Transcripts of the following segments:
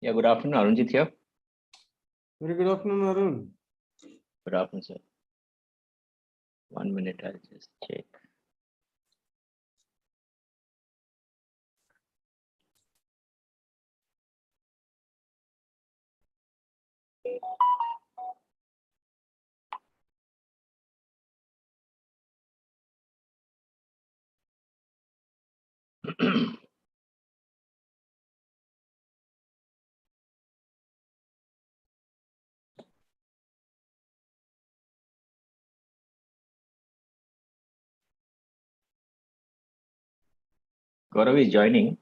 Yeah, good afternoon. Arunjit here. Very good afternoon, Arun. Good afternoon, sir. 1 minute, I'll just check. Gaurav is joining.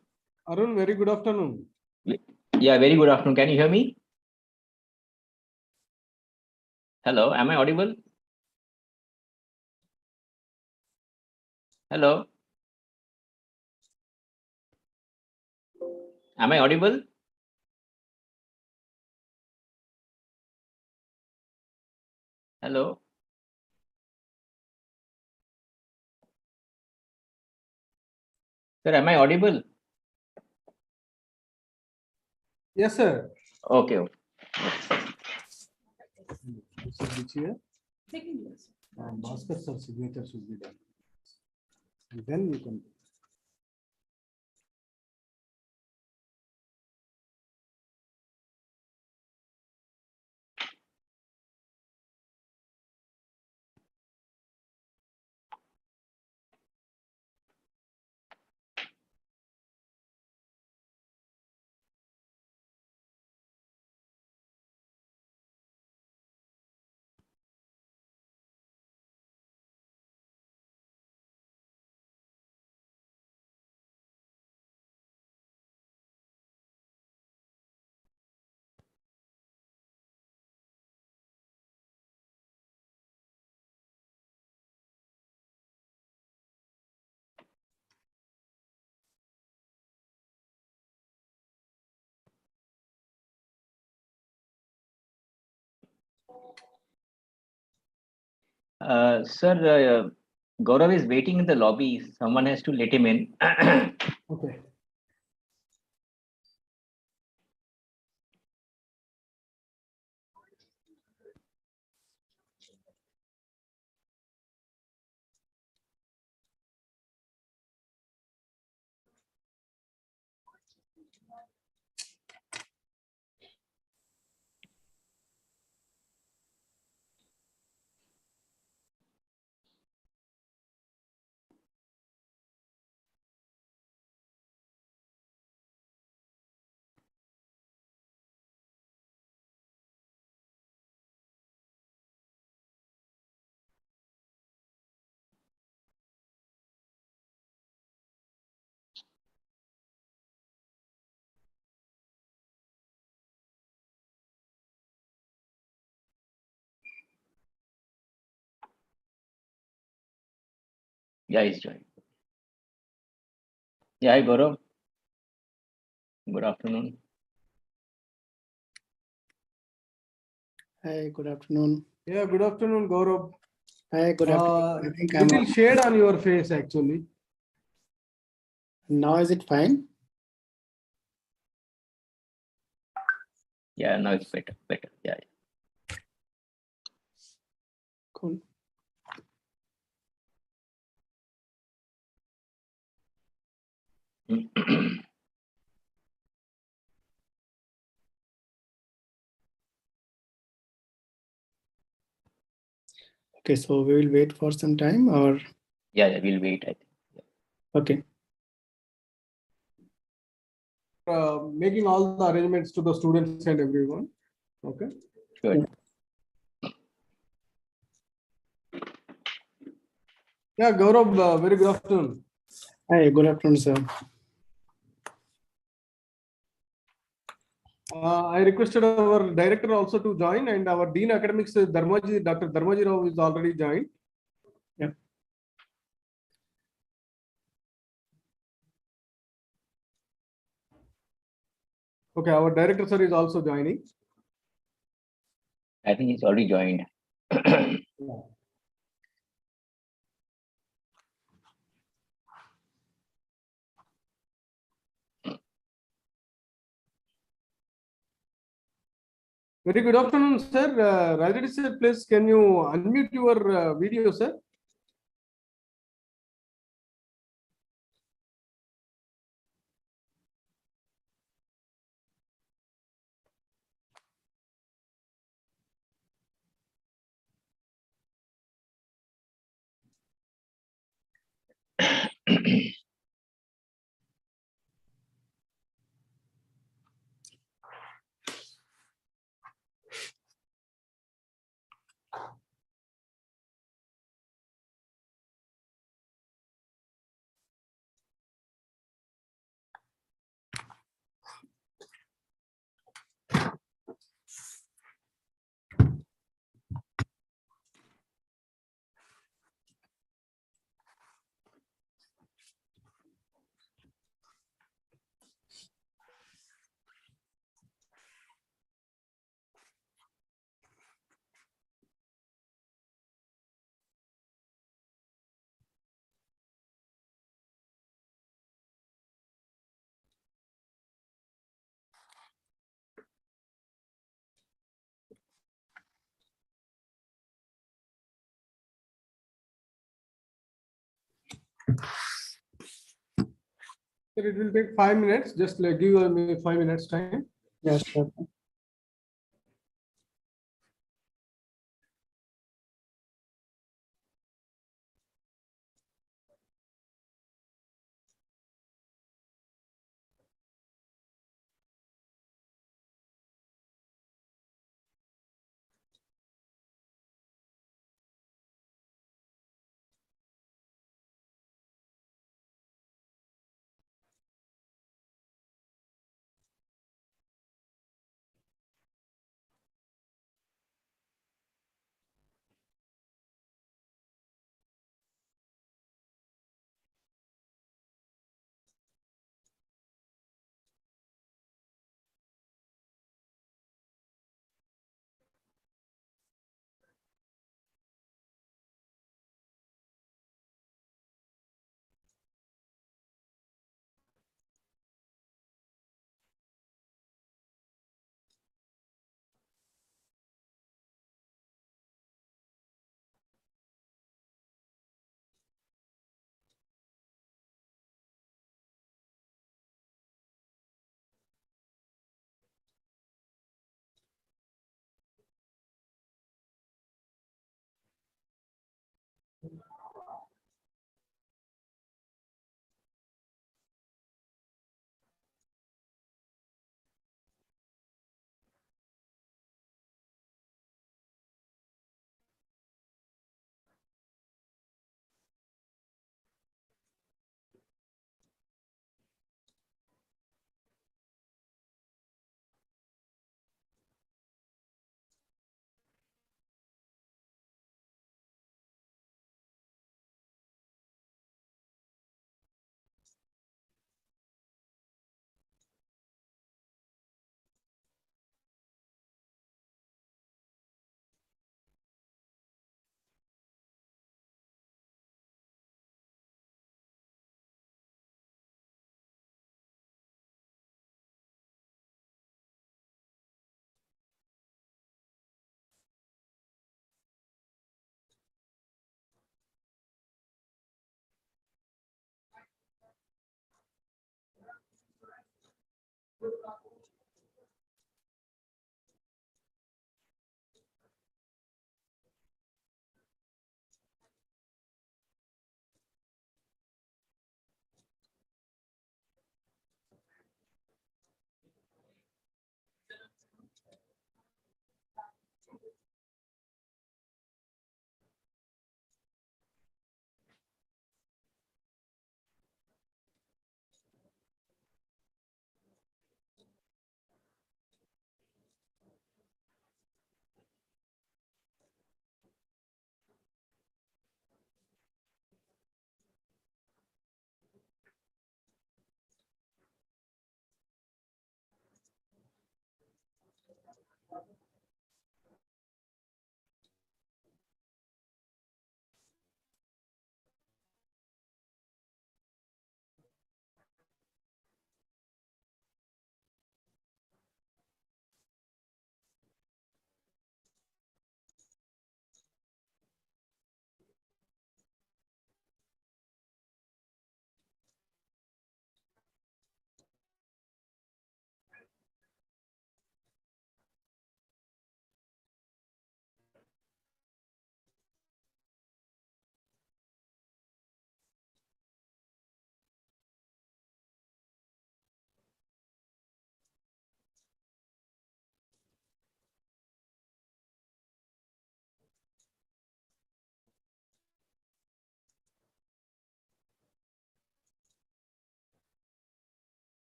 Arun, very good afternoon. Yeah, very good afternoon. Can you hear me? Hello, am I audible? Hello. Am I audible? Hello. Sir, am I audible? Yes, sir. Okay. This is which year? Bhaskar sir signature should be done. And then you can. Sir, Gaurav is waiting in the lobby. Someone has to let him in. Okay. Yeah, he's joining. Yeah, hi, Gaurav. Good afternoon. Hi, good afternoon. Yeah, good afternoon, Gaurav. Hi, good afternoon. I think I'm Little shade on your face, actually. now. Is it fine? Yeah, now it's better. Yeah. Cool. Okay, so we will wait for some time or? Yeah, we'll wait. I think. Okay. Making all the arrangements to the students and everyone. Okay. Sure. Yeah. Yeah, Gaurav, very good afternoon. Hi, good afternoon, sir. I requested our director also to join, and our Dean Academics, Dr. Dharmaji Rao, is already joined. Yeah. Okay, our director sir is also joining. I think he's already joined. Yeah. Very good afternoon, sir. Rajat sir, please can you unmute your video, sir? Sir, it will take 5 minutes. Just like give me 5 minutes time. Yes, sir.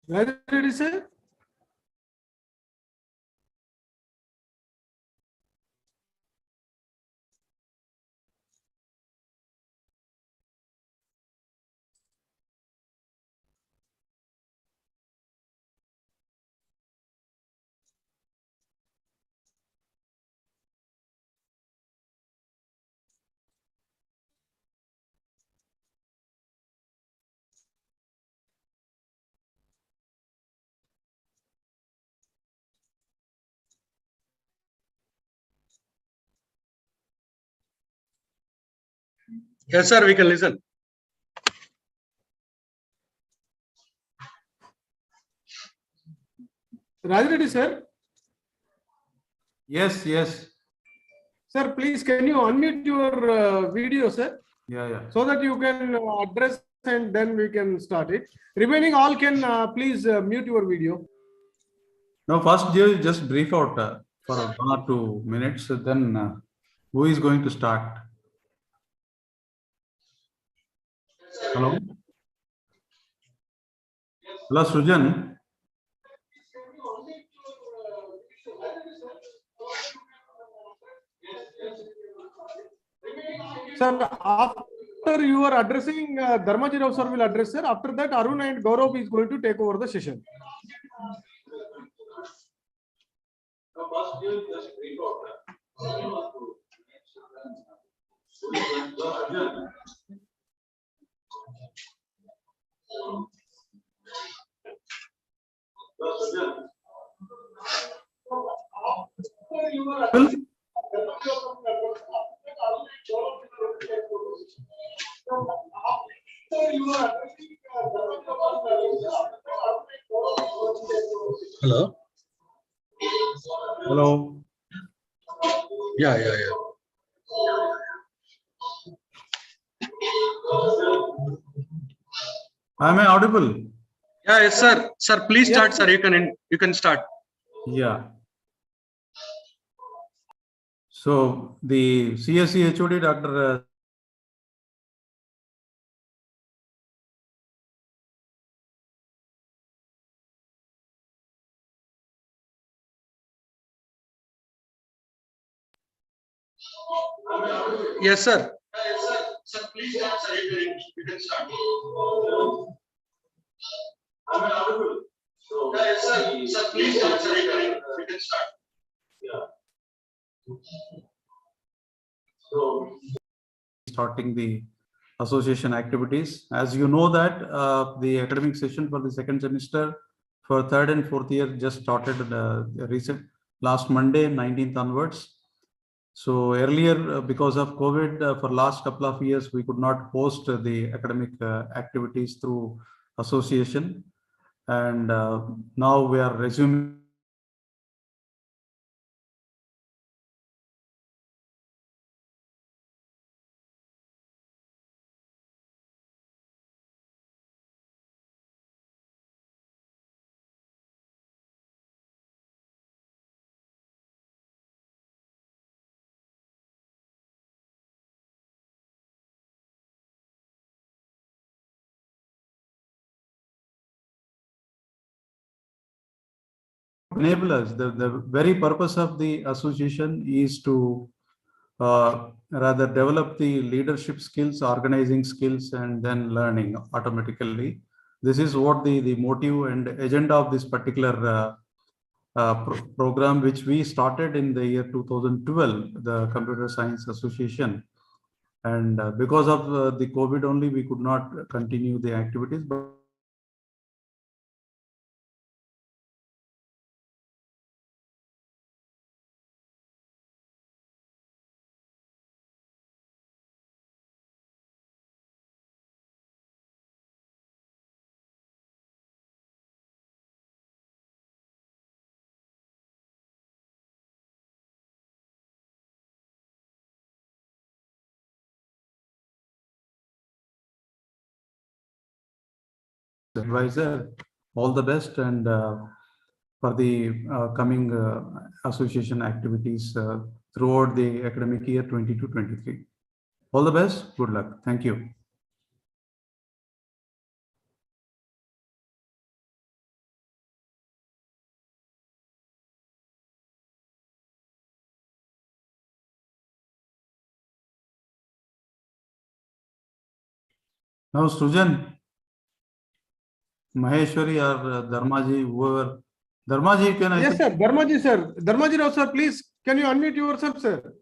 Ready, sir? Yes, sir, we can listen. Ready, sir? Yes, yes. Sir, please can you unmute your video, sir? Yeah. So that you can address and then we can start it. Remaining all can please mute your video. Now, first, you just brief out for 1 or 2 minutes. Then, who is going to start? Hello? Hello, Srujan. Sir, after you are addressing, Dharmajirav sir will address, sir. After that, Arun and Gaurav is going to take over the session. Hello. Hello. Yeah. Am I audible? Yeah, yes, sir. Sir, please Yes, start, sir. sir. You can start. Yeah. So, the CSE HOD, Dr. Yes, sir. Yes, sir. Sir, please start, sir. You can start. Am I audible? Yes, sir. Sir, please start, sir. You can start. starting the association activities. As you know that the academic session for the second semester for third and fourth year just started recent last Monday, 19th onwards. So earlier, because of COVID, for last couple of years, we could not host the academic activities through association. And now we are resuming enable us. The very purpose of the association is to rather develop the leadership skills, organizing skills, and then learning automatically. This is what the motive and agenda of this particular program, which we started in the year 2012, the Computer Science Association. And because of the COVID only, we could not continue the activities. But advisor, all the best, and for the coming association activities throughout the academic year 22-23. All the best. Good luck. Thank you. Now, Sujan, Maheshwari or Dharmaji, whoever. Dharmaji, can I? Yes, sir. Dharmaji, sir. Dharmaji Rao, sir, please, can you unmute yourself, sir?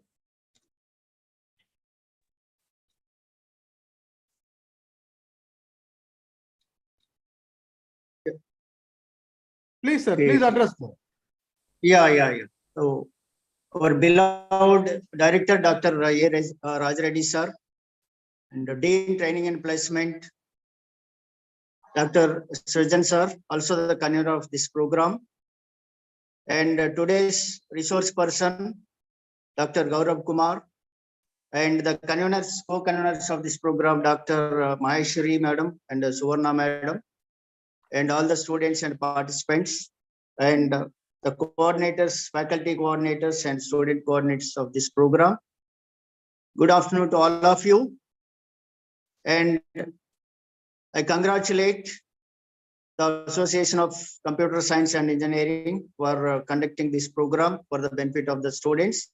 Please, sir, Okay. please address, sir. Yeah. So, our beloved director, Dr. Raj Reddy, sir, and the Dean Training and Placement, Dr. Srijan, sir, also the convener of this program. And today's resource person, Dr. Gaurav Kumar, and the conveners, co-conveners of this program, Dr. Maheshwari Madam and Suvarna Madam, and all the students and participants, and the coordinators, faculty coordinators, and student coordinators of this program. Good afternoon to all of you. And I congratulate the Association of Computer Science and Engineering for conducting this program for the benefit of the students.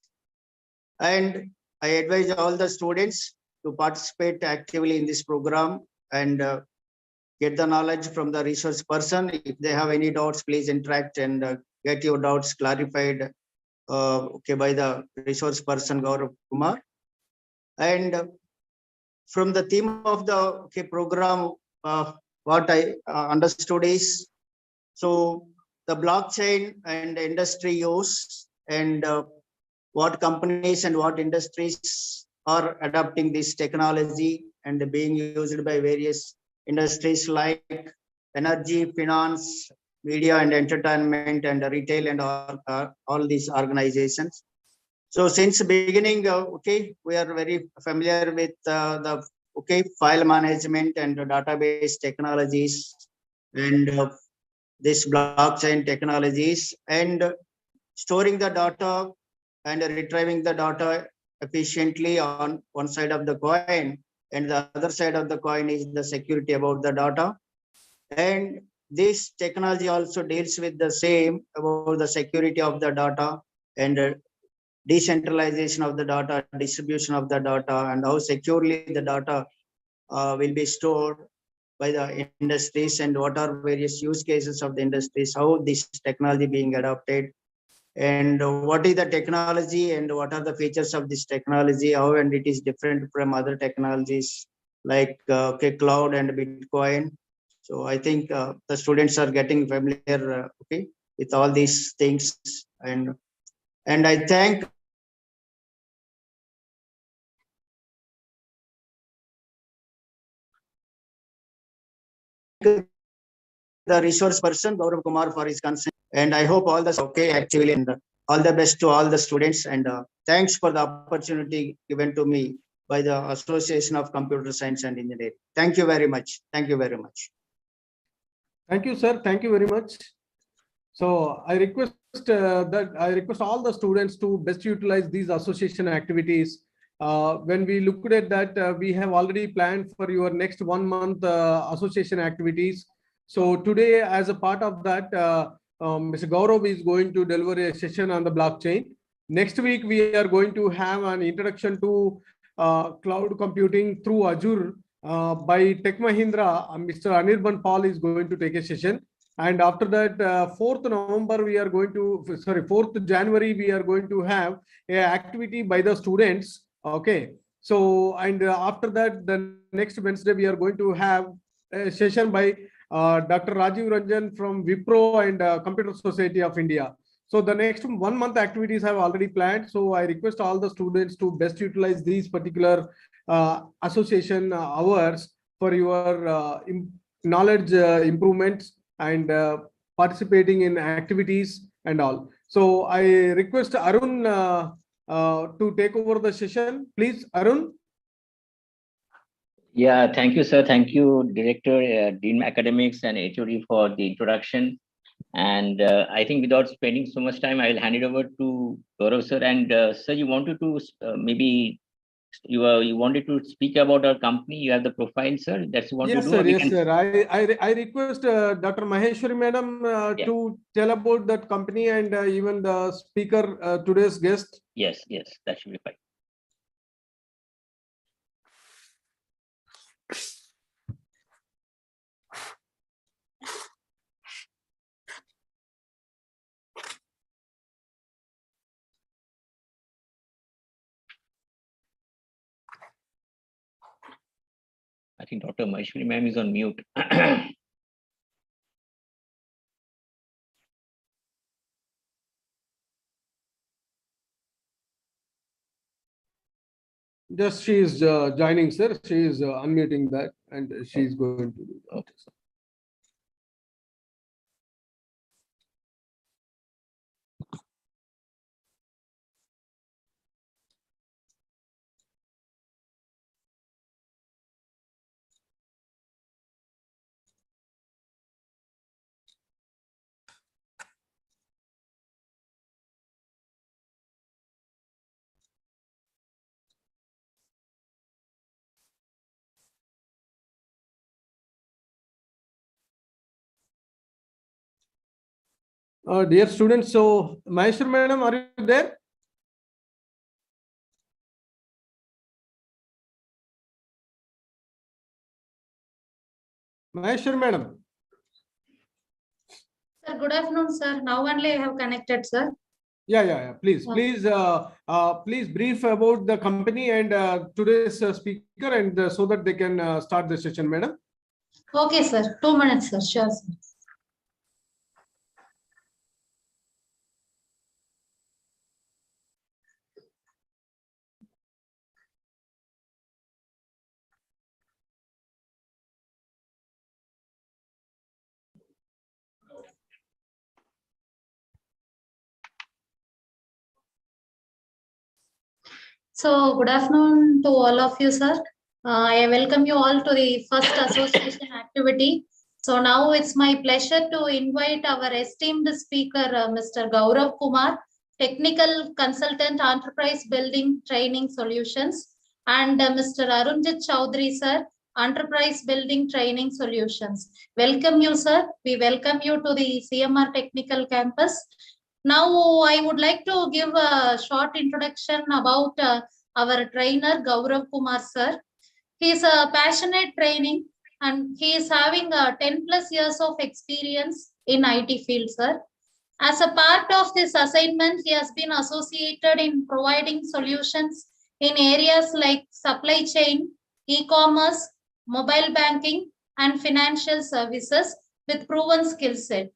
And I advise all the students to participate actively in this program and get the knowledge from the resource person. If they have any doubts, please interact and get your doubts clarified by the resource person, Gaurav Kumar. And from the theme of the program, what I understood is, so the blockchain and industry use, and what companies and what industries are adopting this technology and being used by various industries like energy, finance, media and entertainment, and retail, and all these organizations. So since the beginning, we are very familiar with the file management and database technologies and this blockchain technologies, and storing the data and retrieving the data efficiently on one side of the coin, and the other side of the coin is the security about the data. And this technology also deals with the same about the security of the data and decentralization of the data, distribution of the data, and how securely the data will be stored by the industries, and what are various use cases of the industries, how this technology being adopted, and what is the technology and what are the features of this technology, how and it is different from other technologies like cloud and Bitcoin. So I think the students are getting familiar with all these things, and I thank the resource person, Gaurav Kumar, for his consent. And I hope all the actually, and all the best to all the students. And thanks for the opportunity given to me by the Association of Computer Science and Engineering. Thank you very much. Thank you very much. Thank you, sir. Thank you very much. So I request all the students to best utilize these association activities. When we looked at that, we have already planned for your next 1 month association activities. So today, as a part of that, Mr. Gaurav is going to deliver a session on the blockchain. Next week, we are going to have an introduction to cloud computing through Azure by Tech Mahindra. Mr. Anirban Paul is going to take a session. And after that, 4th November, we are going to, sorry, 4th January, we are going to have a activity by the students. Okay. So, and after that, the next Wednesday, we are going to have a session by Dr. Rajiv Ranjan from Wipro and Computer Society of India. So the next 1 month activities have already planned. So I request all the students to best utilize these particular association hours for your knowledge improvements and participating in activities and all. So I request Arun to take over the session. Please, Arun. Yeah, thank you, sir. Thank you, Director, Dean Academics and HOD for the introduction. And I think without spending so much time, I will hand it over to Gaurav, sir. And sir, you wanted to maybe you wanted to speak about our company. You have the profile, sir. That's what Yes, you do. sir. Yes, sir. I request Dr. Maheshwari Madam to tell about that company and even the speaker, today's guest. Yes, that should be fine. I think Dr. Maheshwari ma'am is on mute. Just she is joining, sir. She is unmuting that and she is going to do that. Okay, sir. Dear students, so Maheshwari Madam, are you there? Maheshwari Madam. Sir, good afternoon, sir. Now only I have connected, sir. Yeah. Please brief about the company and today's speaker and so that they can start the session, madam. Okay, sir. 2 minutes, sir. Sure, sir. So, good afternoon to all of you, sir. I welcome you all to the first association activity. So now it's my pleasure to invite our esteemed speaker, Mr. Gaurav Kumar, Technical Consultant, Enterprise Building Training Solutions, and Mr. Arunjit Chaudhary, sir, Enterprise Building Training Solutions. Welcome you, sir. We welcome you to the CMR Technical Campus. Now, I would like to give a short introduction about our trainer, Gaurav Kumar, sir. He is a passionate training and he is having 10 plus years of experience in IT field, sir. As a part of this assignment, he has been associated in providing solutions in areas like supply chain, e-commerce, mobile banking, and financial services with proven skill set.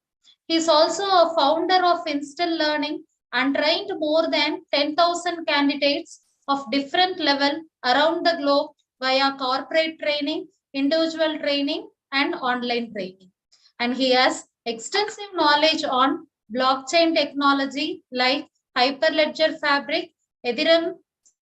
He is also a founder of Instill Learning and trained more than 10,000 candidates of different level around the globe via corporate training, individual training, and online training. And he has extensive knowledge on blockchain technology like Hyperledger Fabric, Ethereum,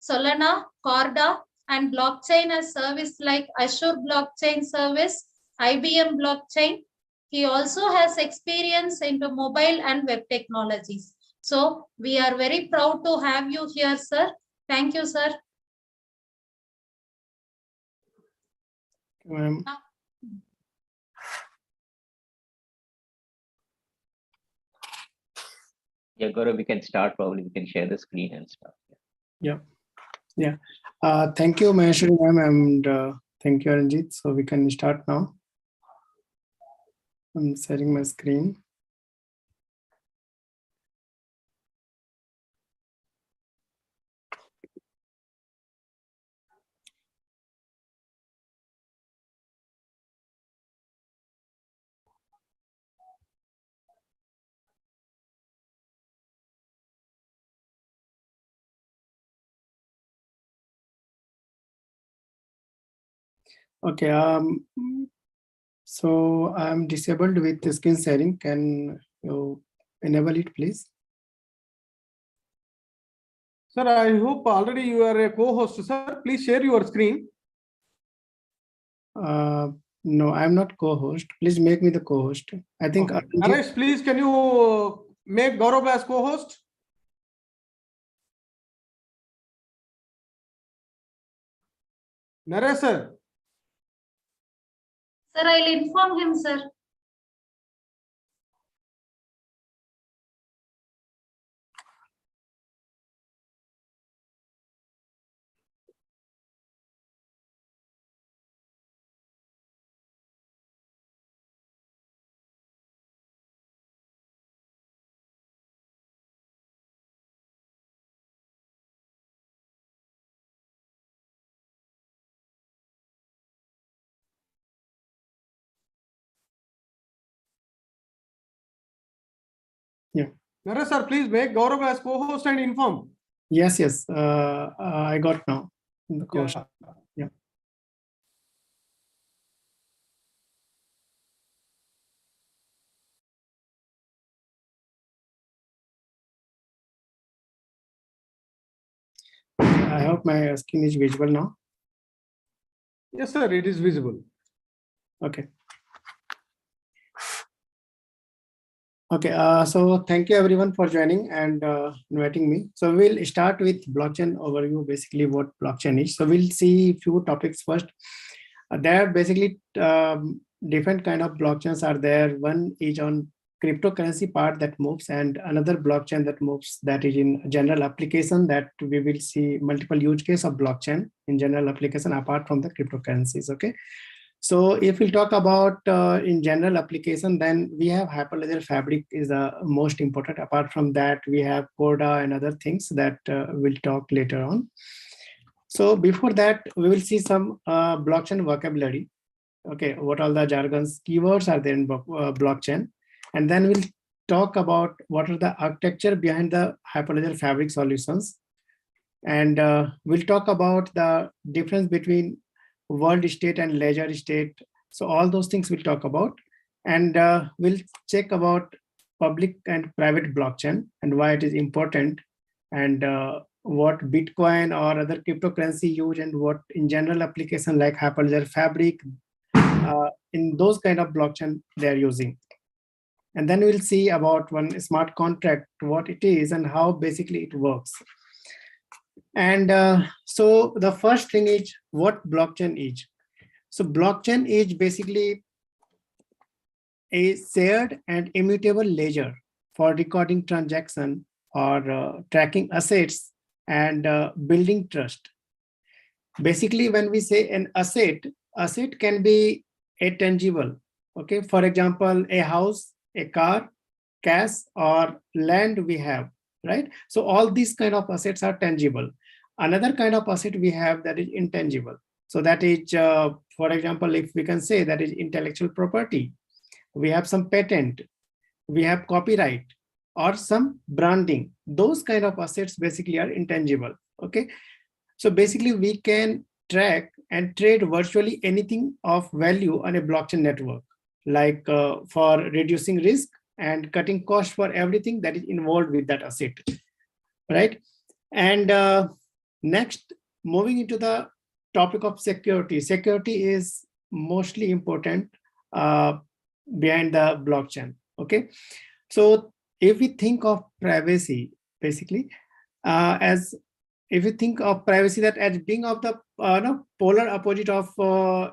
Solana, Corda, and blockchain as service like Azure Blockchain Service, IBM Blockchain. He also has experience into mobile and web technologies. So we are very proud to have you here, sir. Thank you, sir. Yeah, Gaurav, we can start probably. We can share the screen and stuff. Yeah. Thank you, Maheshwari ma'am, and thank you, Ranjit. So we can start now. I'm sharing my screen. Okay. So I'm disabled with the screen sharing. Can you enable it, please? Sir, I hope already you are a co-host, sir. Please share your screen. No, I'm not co-host. Please make me the co-host. I think. Okay. Naresh, please, can you make Gaurav as co-host? Naresh, sir. Sir, I'll inform him, sir. Naresh, sir, please make Gaurav as co-host and inform. Yes. I got now the course. Yeah. I hope my screen is visible now. Yes, sir, it is visible. Okay. Okay, so thank you everyone for joining and inviting me. So we'll start with blockchain overview, basically what blockchain is. So we'll see few topics first. There are basically different kind of blockchains are there. One is on cryptocurrency part that moves, and another blockchain that moves, that is in general application, that we will see multiple use case of blockchain in general application apart from the cryptocurrencies. Okay. So if we'll talk about in general application, then we have Hyperledger Fabric is the most important. Apart from that, we have Corda and other things that we'll talk later on. So before that, we will see some blockchain vocabulary. Okay, what all the jargons, keywords are there in blockchain. And then we'll talk about what are the architecture behind the Hyperledger Fabric solutions. And we'll talk about the difference between world state and ledger state. So all those things we'll talk about. And we'll check about public and private blockchain and why it is important, and what Bitcoin or other cryptocurrency use, and what in general application like Hyperledger Fabric, in those kind of blockchain they're using. And then we'll see about one smart contract, what it is and how basically it works. And so the first thing is what blockchain is. So blockchain is basically a shared and immutable ledger for recording transaction or tracking assets and building trust. Basically, when we say an asset can be a tangible. Okay, for example, a house, a car, cash, or land we have, right? So all these kind of assets are tangible. Another kind of asset we have that is intangible. So that is, for example, if we can say that is intellectual property, we have some patent, we have copyright, or some branding. Those kind of assets basically are intangible. Okay, so basically we can track and trade virtually anything of value on a blockchain network, like for reducing risk and cutting cost for everything that is involved with that asset, right? And next, moving into the topic of security. Security is mostly important behind the blockchain. Okay, so if we think of privacy, basically, if you think of privacy that as being of the polar opposite of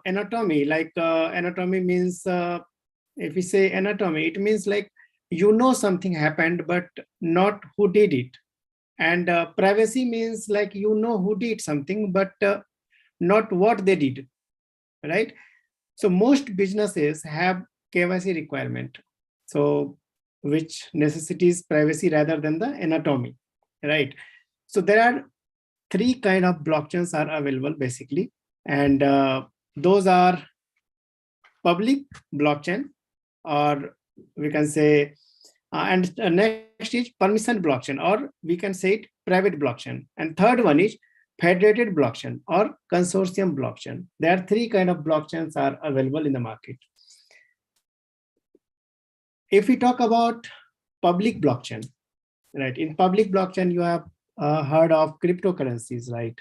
anatomy, like anatomy means if we say anatomy, it means like you know something happened, but not who did it. And privacy means like you know who did something, but not what they did, right? So most businesses have KYC requirement, so which necessitates privacy rather than the anatomy, right? So there are three kind of blockchains are available basically, and those are public blockchain, or we can say, and next is permission blockchain, or we can say it private blockchain, and third one is federated blockchain or consortium blockchain. There are three kind of blockchains are available in the market. If we talk about public blockchain, right? In public blockchain, you have heard of cryptocurrencies, right?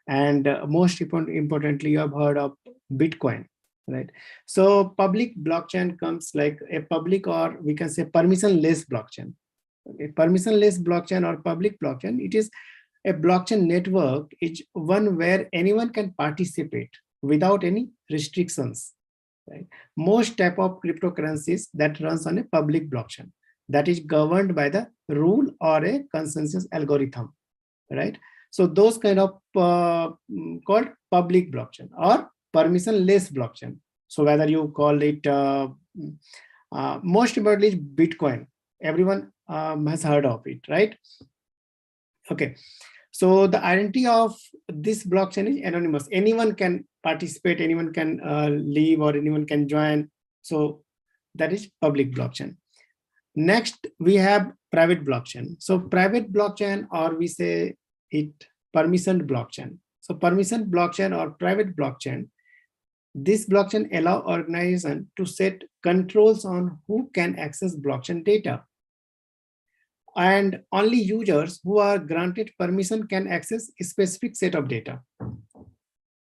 And most importantly, you have heard of Bitcoin, right? So public blockchain comes like a public, or we can say permissionless blockchain. A permissionless blockchain or public blockchain, it is a blockchain network is one where anyone can participate without any restrictions, right? Most type of cryptocurrencies that runs on a public blockchain that is governed by the rule or a consensus algorithm, right? So those kind of called public blockchain or permissionless blockchain. So whether you call it most importantly Bitcoin, everyone has heard of it, right? Okay, so the identity of this blockchain is anonymous. Anyone can participate, anyone can leave, or anyone can join. So that is public blockchain. Next, we have private blockchain. So private blockchain, or we say it permissioned blockchain. So permissioned blockchain or private blockchain, this blockchain allow organization to set controls on who can access blockchain data. And only users who are granted permission can access a specific set of data.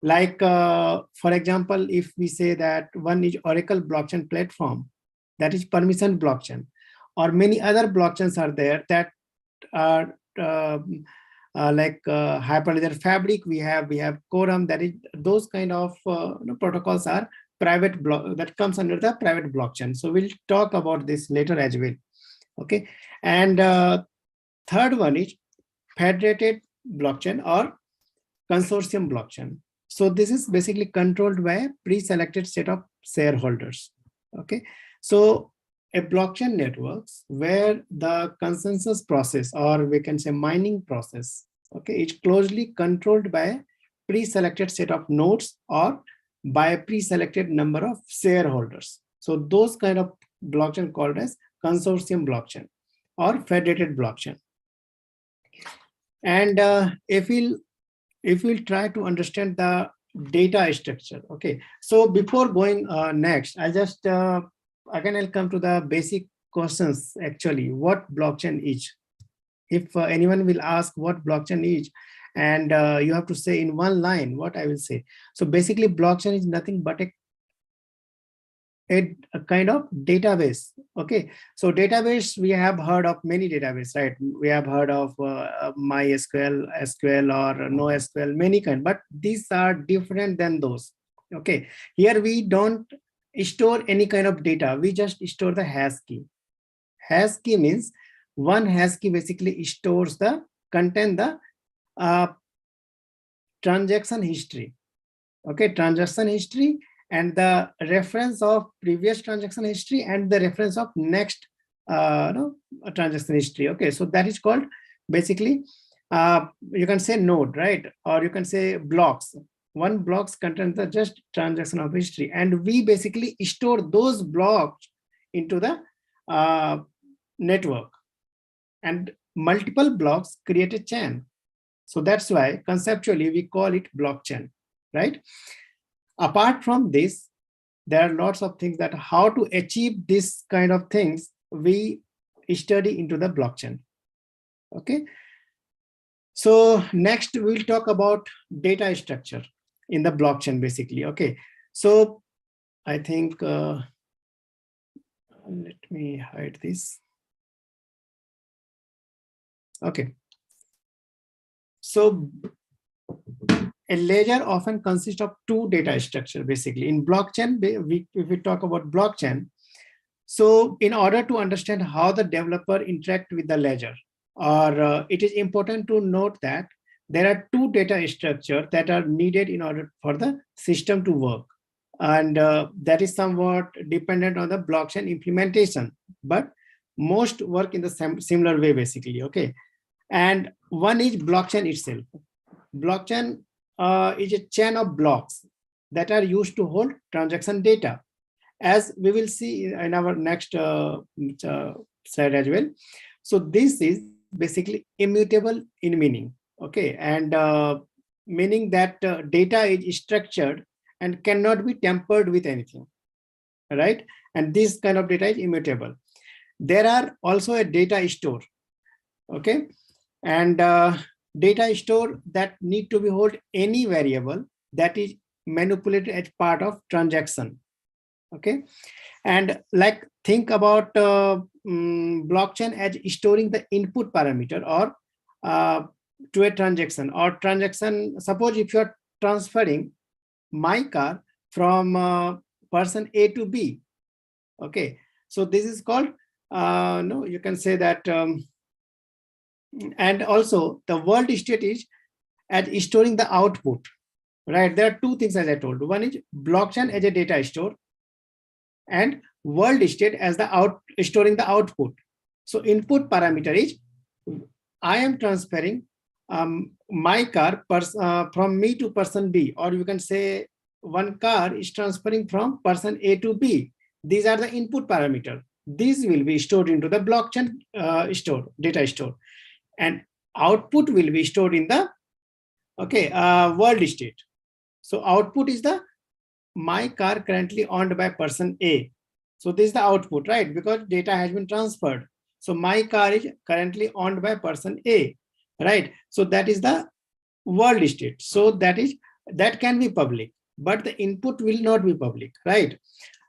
Like, for example, if we say that one is Oracle blockchain platform, that is permission blockchain, or many other blockchains are there that are like Hyperledger Fabric, we have Quorum, that is those kind of protocols are private block that comes under the private blockchain. So we'll talk about this later as well. Okay, and third one is federated blockchain or consortium blockchain. So this is basically controlled by a pre-selected set of shareholders. Okay, so a blockchain networks where the consensus process, or we can say mining process, okay, is closely controlled by a pre-selected set of nodes or by a pre-selected number of shareholders. So those kind of blockchain called as consortium blockchain or federated blockchain. And if we'll try to understand the data structure, okay. So before going next, I'll just again I'll come to the basic questions. Actually, what blockchain is? If anyone will ask what blockchain is, and you have to say in one line what I will say. So basically, blockchain is nothing but a kind of database. Okay, so database, we have heard of many databases, right? We have heard of MySQL, SQL, or NoSQL, many kind, but these are different than those. Okay, here we don't store any kind of data, we just store the hash key. Hash key means one hash key basically stores the content, the transaction history. Okay, transaction history, and the reference of previous transaction history, and the reference of next transaction history. Okay, so that is called basically you can say node, right? Or you can say blocks. One blocks contains the just transaction of history, and we basically store those blocks into the network, and multiple blocks create a chain. So that's why conceptually we call it blockchain, right? Apart from this, there are lots of things that how to achieve this kind of things we study into the blockchain. Okay, so next we'll talk about data structure in the blockchain basically. Okay, so I think let me hide this. Okay, so a ledger often consists of two data structure basically. In blockchain, if we talk about blockchain, So in order to understand how the developer interact with the ledger, or it is important to note that there are two data structures that are needed in order for the system to work. And that is somewhat dependent on the blockchain implementation, but most work in the similar way basically, okay? And one is blockchain itself. Blockchain is a chain of blocks that are used to hold transaction data. As we will see in our next slide as well. So this is basically immutable in meaning, okay? And meaning that data is structured and cannot be tampered with anything, right? And this kind of data is immutable. There are also a data store, okay? And data store that need to be hold any variable that is manipulated as part of transaction, okay? And like think about blockchain as storing the input parameter or to a transaction or transaction. Suppose if you're transferring my car from person A to B, okay? So this is called, no, you can say that, and also the world state is as storing the output, right? There are two things as I told. One is blockchain as a data store and world state as the storing the output. So input parameter is I am transferring my car from me to person B, or you can say one car is transferring from person A to B. These are the input parameter. These will be stored into the blockchain data store, and output will be stored in the world state. So output is the my car currently owned by person A. So this is the output, right? Because data has been transferred. So my car is currently owned by person A, right? So that is the world state. So that can be public, but the input will not be public, right?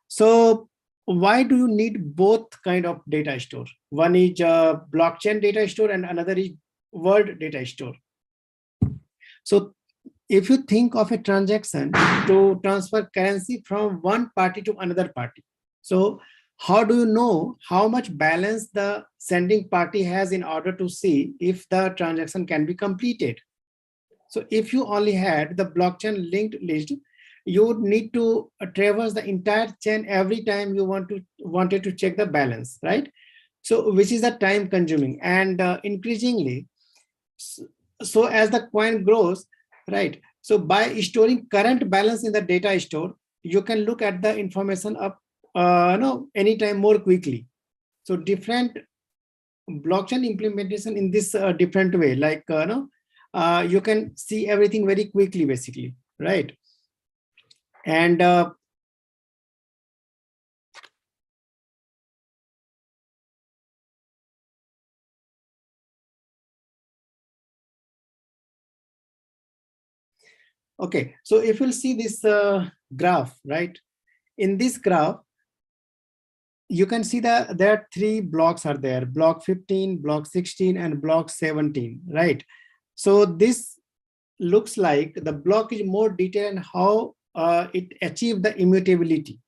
So why do you need both kind of data store? One is blockchain data store and another is world data store. So if you think of a transaction to transfer currency from one party to another party, so how do you know how much balance the sending party has in order to see if the transaction can be completed? So if you only had the blockchain linked list, you would need to traverse the entire chain every time you wanted to check the balance, right? So which is the time consuming, and increasingly, so as the coin grows, right? So by storing current balance in the data store, you can look at the information up anytime more quickly. So different blockchain implementation in this different way, like you can see everything very quickly basically, right? And okay, so if you'll see this graph, right? In this graph, you can see that there are three blocks are there: block 15, block 16, and block 17, right? So this looks like the block is more detailed and how it achieved the immutability.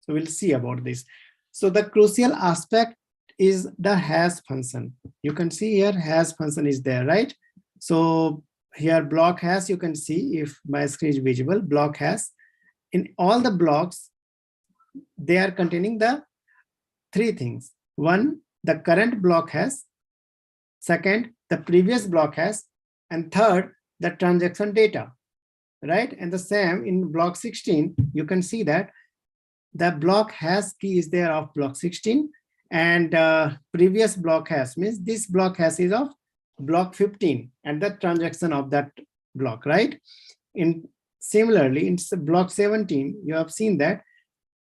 So we'll see about this. So the crucial aspect is the hash function. You can see here hash function is there, right? So here block hash, you can see if my screen is visible, block hash. In all the blocks, they are containing the three things. One, the current block hash. Second, the previous block hash. And third, the transaction data, right? And the same in block 16, you can see that the block hash key is there of block 16, and previous block hash means this block hash is of block 15 and the transaction of that block, right? Similarly, in block 17, you have seen that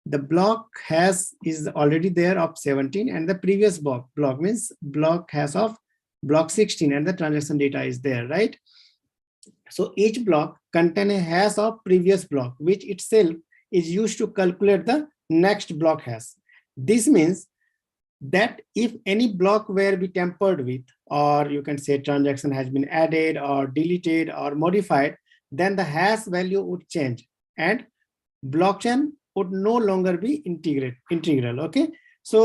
the block hash is already there of 17, and the previous block means block hash of block 16 and the transaction data is there, right? So each block contains a hash of previous block, which itself is used to calculate the next block hash. This means that if any block were be tampered with, or you can say transaction has been added or deleted or modified, then the hash value would change and blockchain would no longer be integral, okay? So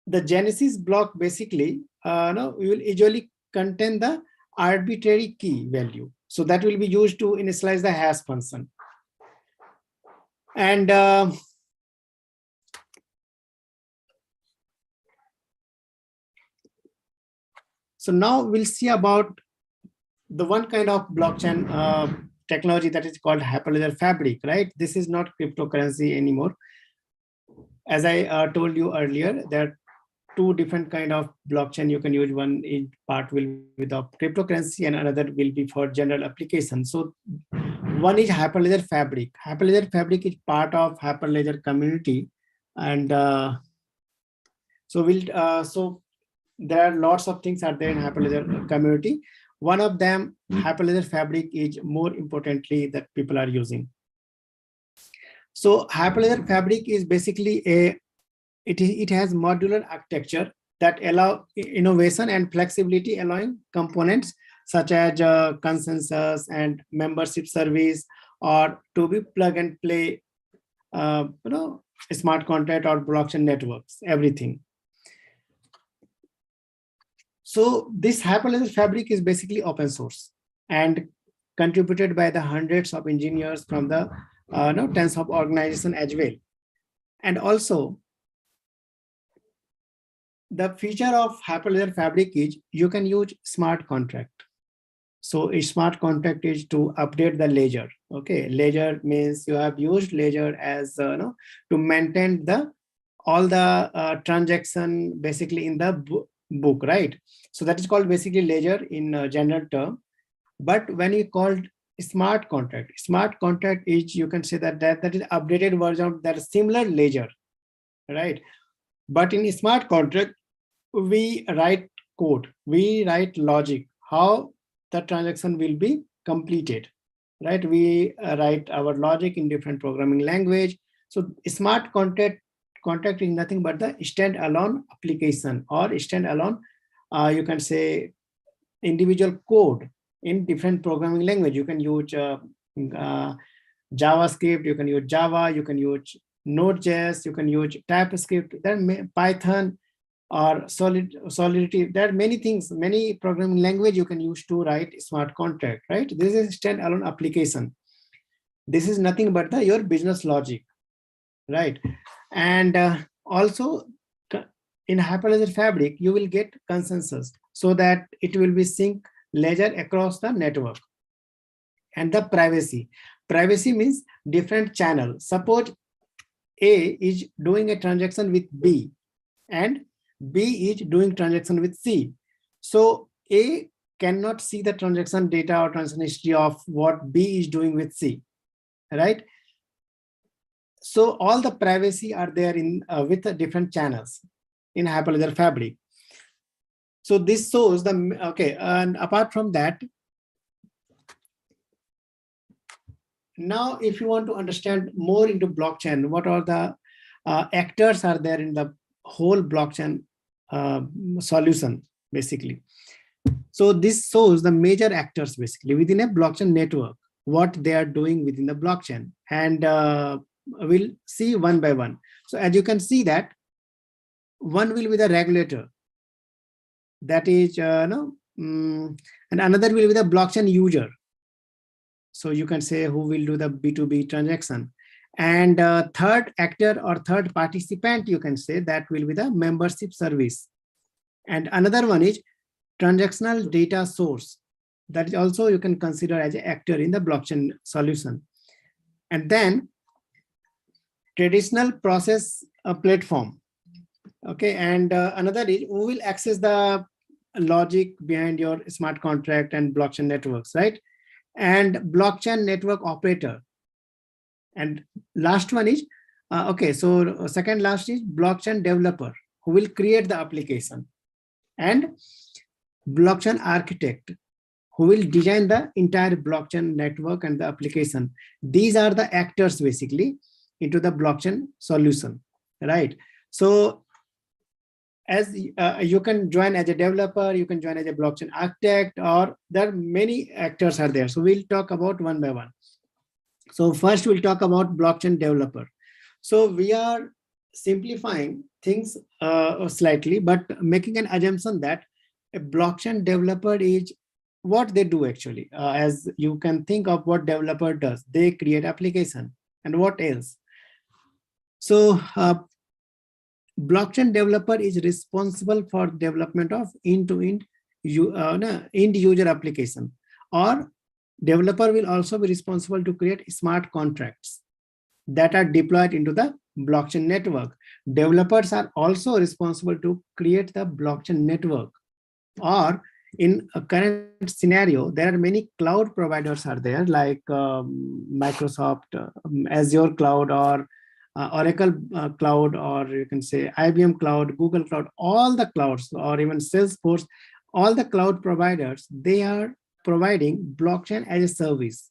the Genesis block basically, we will usually contain the arbitrary key value. So that will be used to initialize the hash function. And so now we'll see about the one kind of blockchain technology that is called Hyperledger Fabric, right? This is not cryptocurrency anymore. As I told you earlier, there are two different kind of blockchain you can use. One in part will be the cryptocurrency and another will be for general application. So one is Hyperledger Fabric. Hyperledger Fabric is part of Hyperledger community. And so there are lots of things are there in Hyperledger community. One of them, Hyperledger Fabric, is more importantly that people are using. So Hyperledger Fabric is basically it has modular architecture that allow innovation and flexibility, allowing components such as consensus and membership service or to be plug and play, smart contract or blockchain networks, everything. So this Hyperledger Fabric is basically open source and contributed by the hundreds of engineers from the tens of organizations as well. And also, the feature of Hyperledger Fabric is you can use smart contract. So a smart contract is to update the ledger. Okay, ledger means you have used ledger as to maintain all the transaction basically in the book, right? So that is called basically ledger in general term. But when you called smart contract is, you can say that is updated version of that similar ledger, right? But in a smart contract, we write code, we write logic, how the transaction will be completed, right? We write our logic in different programming language. So smart contract is nothing but the standalone application or standalone, you can say, individual code in different programming language. You can use JavaScript, you can use Java, you can use Node.js, you can use TypeScript, then Python or Solidity. There are many things, many programming language you can use to write smart contract, right? This is standalone application. This is nothing but your business logic, right? And also in Hyperledger Fabric, you will get consensus so that it will be sync ledger across the network. And the privacy. Privacy means different channel. Suppose A is doing a transaction with B and B is doing transaction with C. So A cannot see the transaction data or transaction history of what B is doing with C, right? So all the privacy are there in with the different channels in Hyperledger Fabric. So this shows the, okay, and apart from that, now if you want to understand more into blockchain, what are the actors are there in the whole blockchain solution, basically. So this shows the major actors basically within a blockchain network, what they are doing within the blockchain. And we'll see one by one. So as you can see that one will be the regulator, that is and another will be the blockchain user. So you can say who will do the B2B transaction. And third actor or third participant, you can say that will be the membership service. And another one is transactional data source. That is also you can consider as an actor in the blockchain solution. And then traditional process platform. Okay, and another is who will access the logic behind your smart contract and blockchain networks, right? And blockchain network operator. And last one is, okay, so second last is blockchain developer who will create the application, and blockchain architect who will design the entire blockchain network and the application. These are the actors basically into the blockchain solution, right? So as you can join as a developer, you can join as a blockchain architect, or there are many actors are there. So we'll talk about one by one. So first we'll talk about blockchain developer. So we are simplifying things slightly, but making an assumption that a blockchain developer is what they do actually. As you can think of what developer does, they create application and what else. So blockchain developer is responsible for development of end-to-end end user application, or developer will also be responsible to create smart contracts that are deployed into the blockchain network. Developers are also responsible to create the blockchain network, or in a current scenario, there are many cloud providers are there, like Microsoft, Azure Cloud, or Oracle Cloud, or you can say IBM Cloud, Google Cloud, all the clouds, or even Salesforce, all the cloud providers, they are providing blockchain as a service.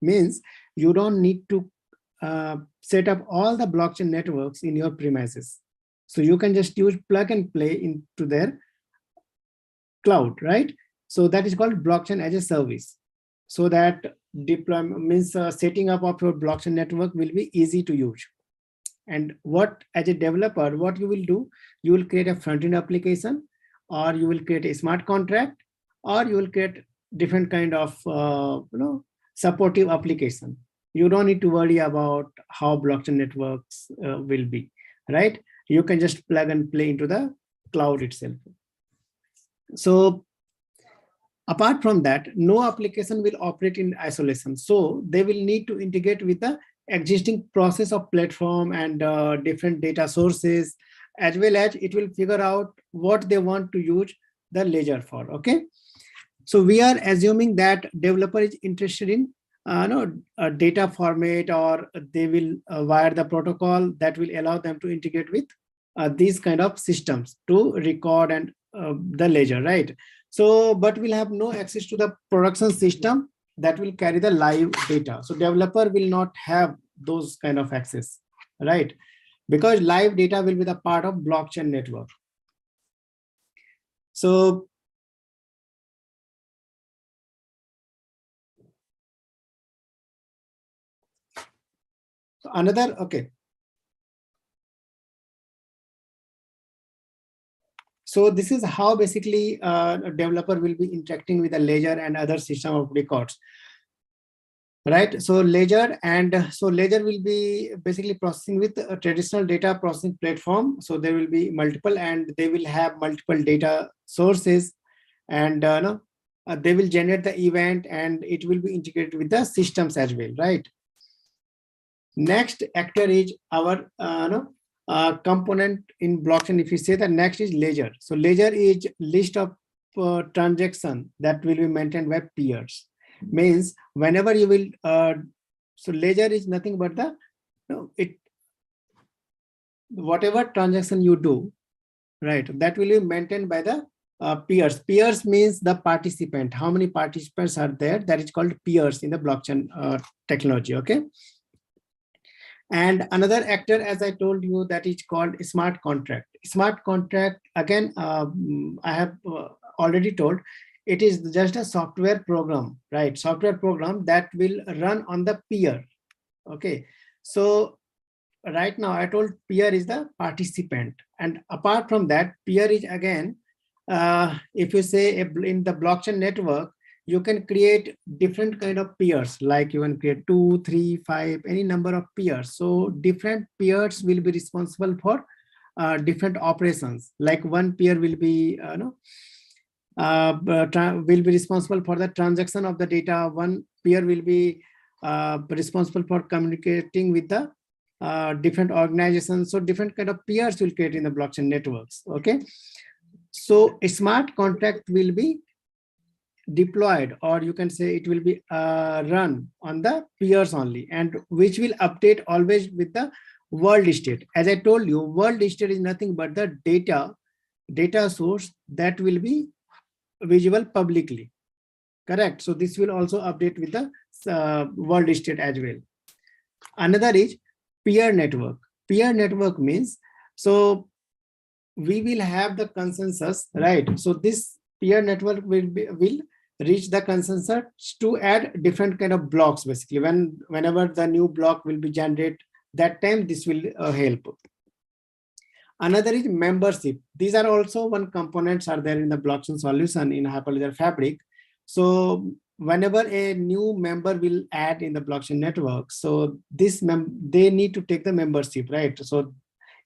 Means you don't need to set up all the blockchain networks in your premises. So you can just use plug and play into their cloud, right? So that is called blockchain as a service. So that deployment means setting up of your blockchain network will be easy to use. And what, as a developer, what you will do, you will create a front-end application, or you will create a smart contract, or you will create different kind of supportive application. You don't need to worry about how blockchain networks will be, right? You can just plug and play into the cloud itself. So apart from that, no application will operate in isolation. So they will need to integrate with the existing process of platform and different data sources, as well as it will figure out what they want to use the ledger for. Okay. So we are assuming that developer is interested in a data format, or they will wire the protocol that will allow them to integrate with these kind of systems to record and the ledger, right? So, but we'll have no access to the production system that will carry the live data. So developer will not have those kind of access, right? Because live data will be the part of blockchain network. So another, okay. So this is how basically a developer will be interacting with a ledger and other system of records, right? So ledger will be basically processing with a traditional data processing platform. So there will be multiple, and they will have multiple data sources, and they will generate the event, and it will be integrated with the systems as well, right? Next actor is our component in blockchain. If you say that, next is ledger. So ledger is list of transaction that will be maintained by peers. Means whenever you will, so ledger is nothing but the whatever transaction you do, right? That will be maintained by the peers. Peers means the participant. How many participants are there? That is called peers in the blockchain technology. Okay. And another actor, as I told you, that is called smart contract. Smart contract, again, I have already told, it is just a software program, right? Software program that will run on the peer. Okay. So right now I told peer is the participant. And apart from that, peer is again, if you say in the blockchain network, you can create different kind of peers, like you can create 2, 3, 5, any number of peers. So different peers will be responsible for different operations. Like one peer will be responsible for the transaction of the data. One peer will be responsible for communicating with the different organizations. So different kind of peers will create in the blockchain networks. Okay. So a smart contract will be deployed, or you can say it will be run on the peers only, and which will update always with the world state. As I told you, world state is nothing but the data source that will be visible publicly. Correct. So this will also update with the world state as well. Another is peer network. Peer network means, so we will have the consensus, right? So this peer network will reach the consensus to add different kind of blocks. Basically, whenever the new block will be generated, that time this will help. Another is membership. These are also one components are there in the blockchain solution in Hyperledger Fabric. So whenever a new member will add in the blockchain network, so they need to take the membership, right? So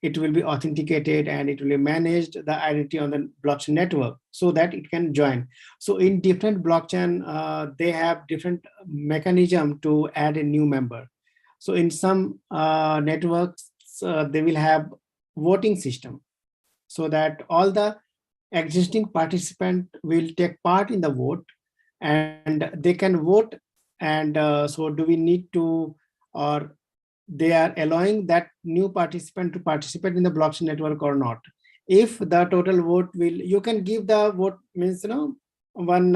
it will be authenticated and it will be managed the identity on the blockchain network so that it can join. So in different blockchain, they have different mechanism to add a new member. So in some networks, they will have voting system so that all the existing participant will take part in the vote and they can vote. And so do we need to, or they are allowing that new participant to participate in the blockchain network or not? If the total vote will, you can give the vote means, one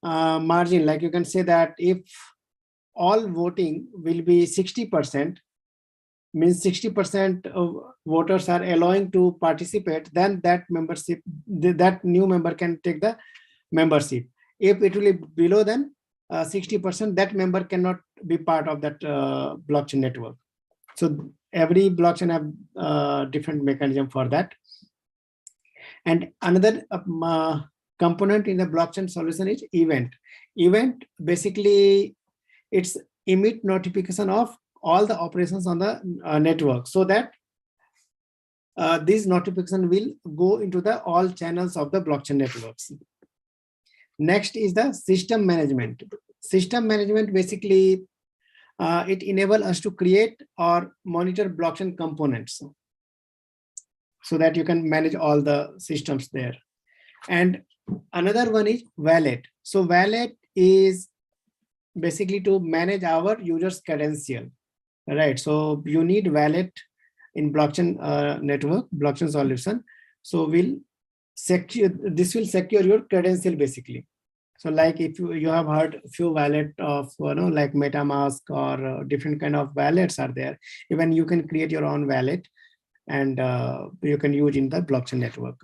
margin, like you can say that if all voting will be 60%, means 60% of voters are allowing to participate, then that membership, that new member can take the membership. If it will be below than 60%, that member cannot be part of that blockchain network. So every blockchain have different mechanism for that. And another component in the blockchain solution is event. Event basically it's emit notification of all the operations on the network, so that this notification will go into the all channels of the blockchain networks. Next is the system management. System management basically it enables us to create or monitor blockchain components so that you can manage all the systems there. And another one is wallet. So wallet is basically to manage our users' credential, right? So you need wallet in blockchain network, blockchain solution. So this will secure your credential basically. So like if you have heard few wallet of, like MetaMask or different kind of wallets are there. Even you can create your own wallet and you can use in the blockchain network.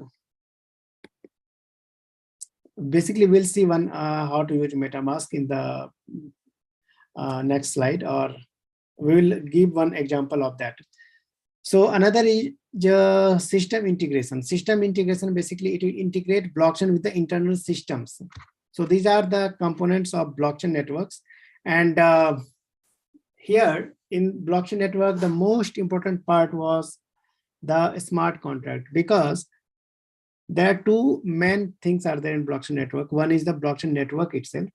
Basically, we'll see one how to use MetaMask in the next slide, or we will give one example of that. So another is the system integration. System integration, basically it will integrate blockchain with the internal systems. So these are the components of blockchain networks. And here in blockchain network, the most important part was the smart contract, because there are two main things are there in blockchain network. One is the blockchain network itself,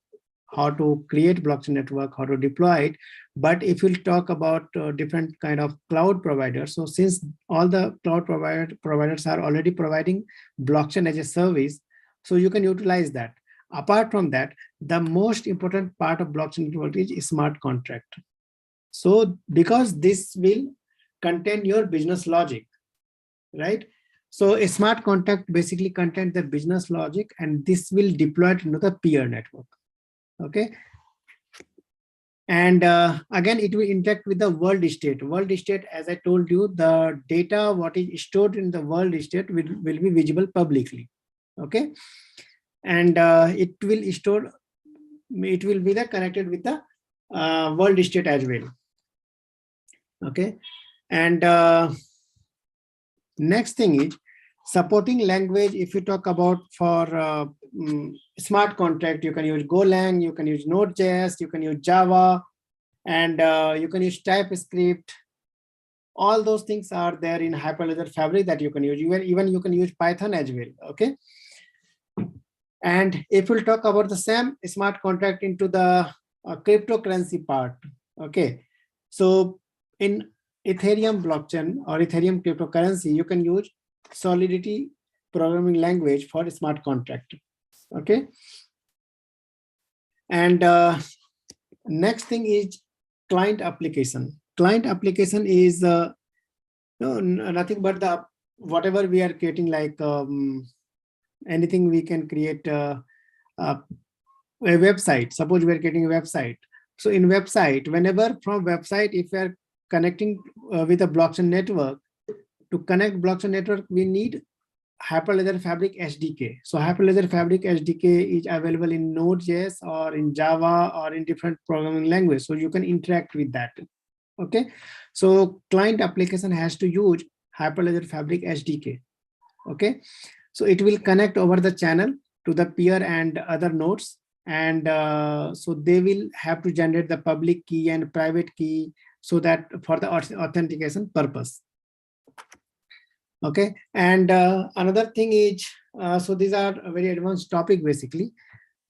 how to create blockchain network, how to deploy it. But if we'll talk about different kind of cloud providers, so since all the cloud providers are already providing blockchain as a service, so you can utilize that. Apart from that, the most important part of blockchain network is smart contract. So because this will contain your business logic, right? So a smart contract basically contains the business logic, and this will deploy it into the peer network. Okay. And again, it will interact with the world state. World state, as I told you, the data what is stored in the world state will be visible publicly. Okay. And it will be connected with the world state as well. Okay. And next thing is supporting language. If you talk about for smart contract, you can use Golang, you can use Node.js, you can use Java, and you can use TypeScript. All those things are there in Hyperledger Fabric that you can use. Even you can use Python as well. Okay. And if we'll talk about the same smart contract into the cryptocurrency part. Okay. So in Ethereum blockchain or Ethereum cryptocurrency, you can use Solidity programming language for a smart contract. Okay. And next thing is client application. Client application is nothing but the whatever we are creating, like anything we can create a website. Suppose we are creating a website. So in website, whenever from website, if we are connecting with a blockchain network, to connect blockchain network, we need Hyperledger Fabric SDK. So Hyperledger Fabric SDK is available in Node.js or in Java or in different programming language. So you can interact with that. Okay. So client application has to use Hyperledger Fabric SDK. Okay, so it will connect over the channel to the peer and other nodes, and so they will have to generate the public key and private key, so that for the authentication purpose. Okay, and another thing is, so these are a very advanced topic basically.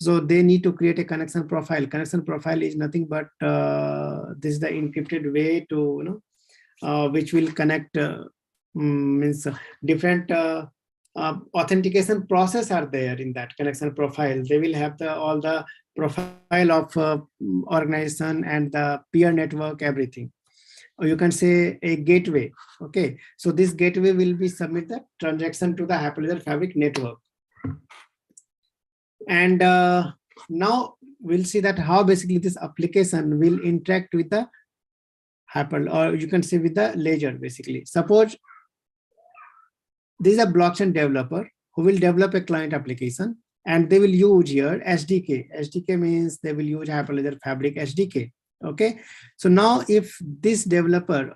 So they need to create a connection profile. Connection profile is nothing but this is the encrypted way to which will connect means different authentication process are there in that connection profile. They will have all the profile of organization and the peer network, everything. Or you can say a gateway. Okay, so this gateway will be submit the transaction to the Hyperledger Fabric network. And now we'll see that how basically this application will interact with the or you can say with the ledger basically. Suppose this is a blockchain developer who will develop a client application, and they will use here SDK. SDK means they will use Hyperledger Fabric SDK. Okay, so now if this developer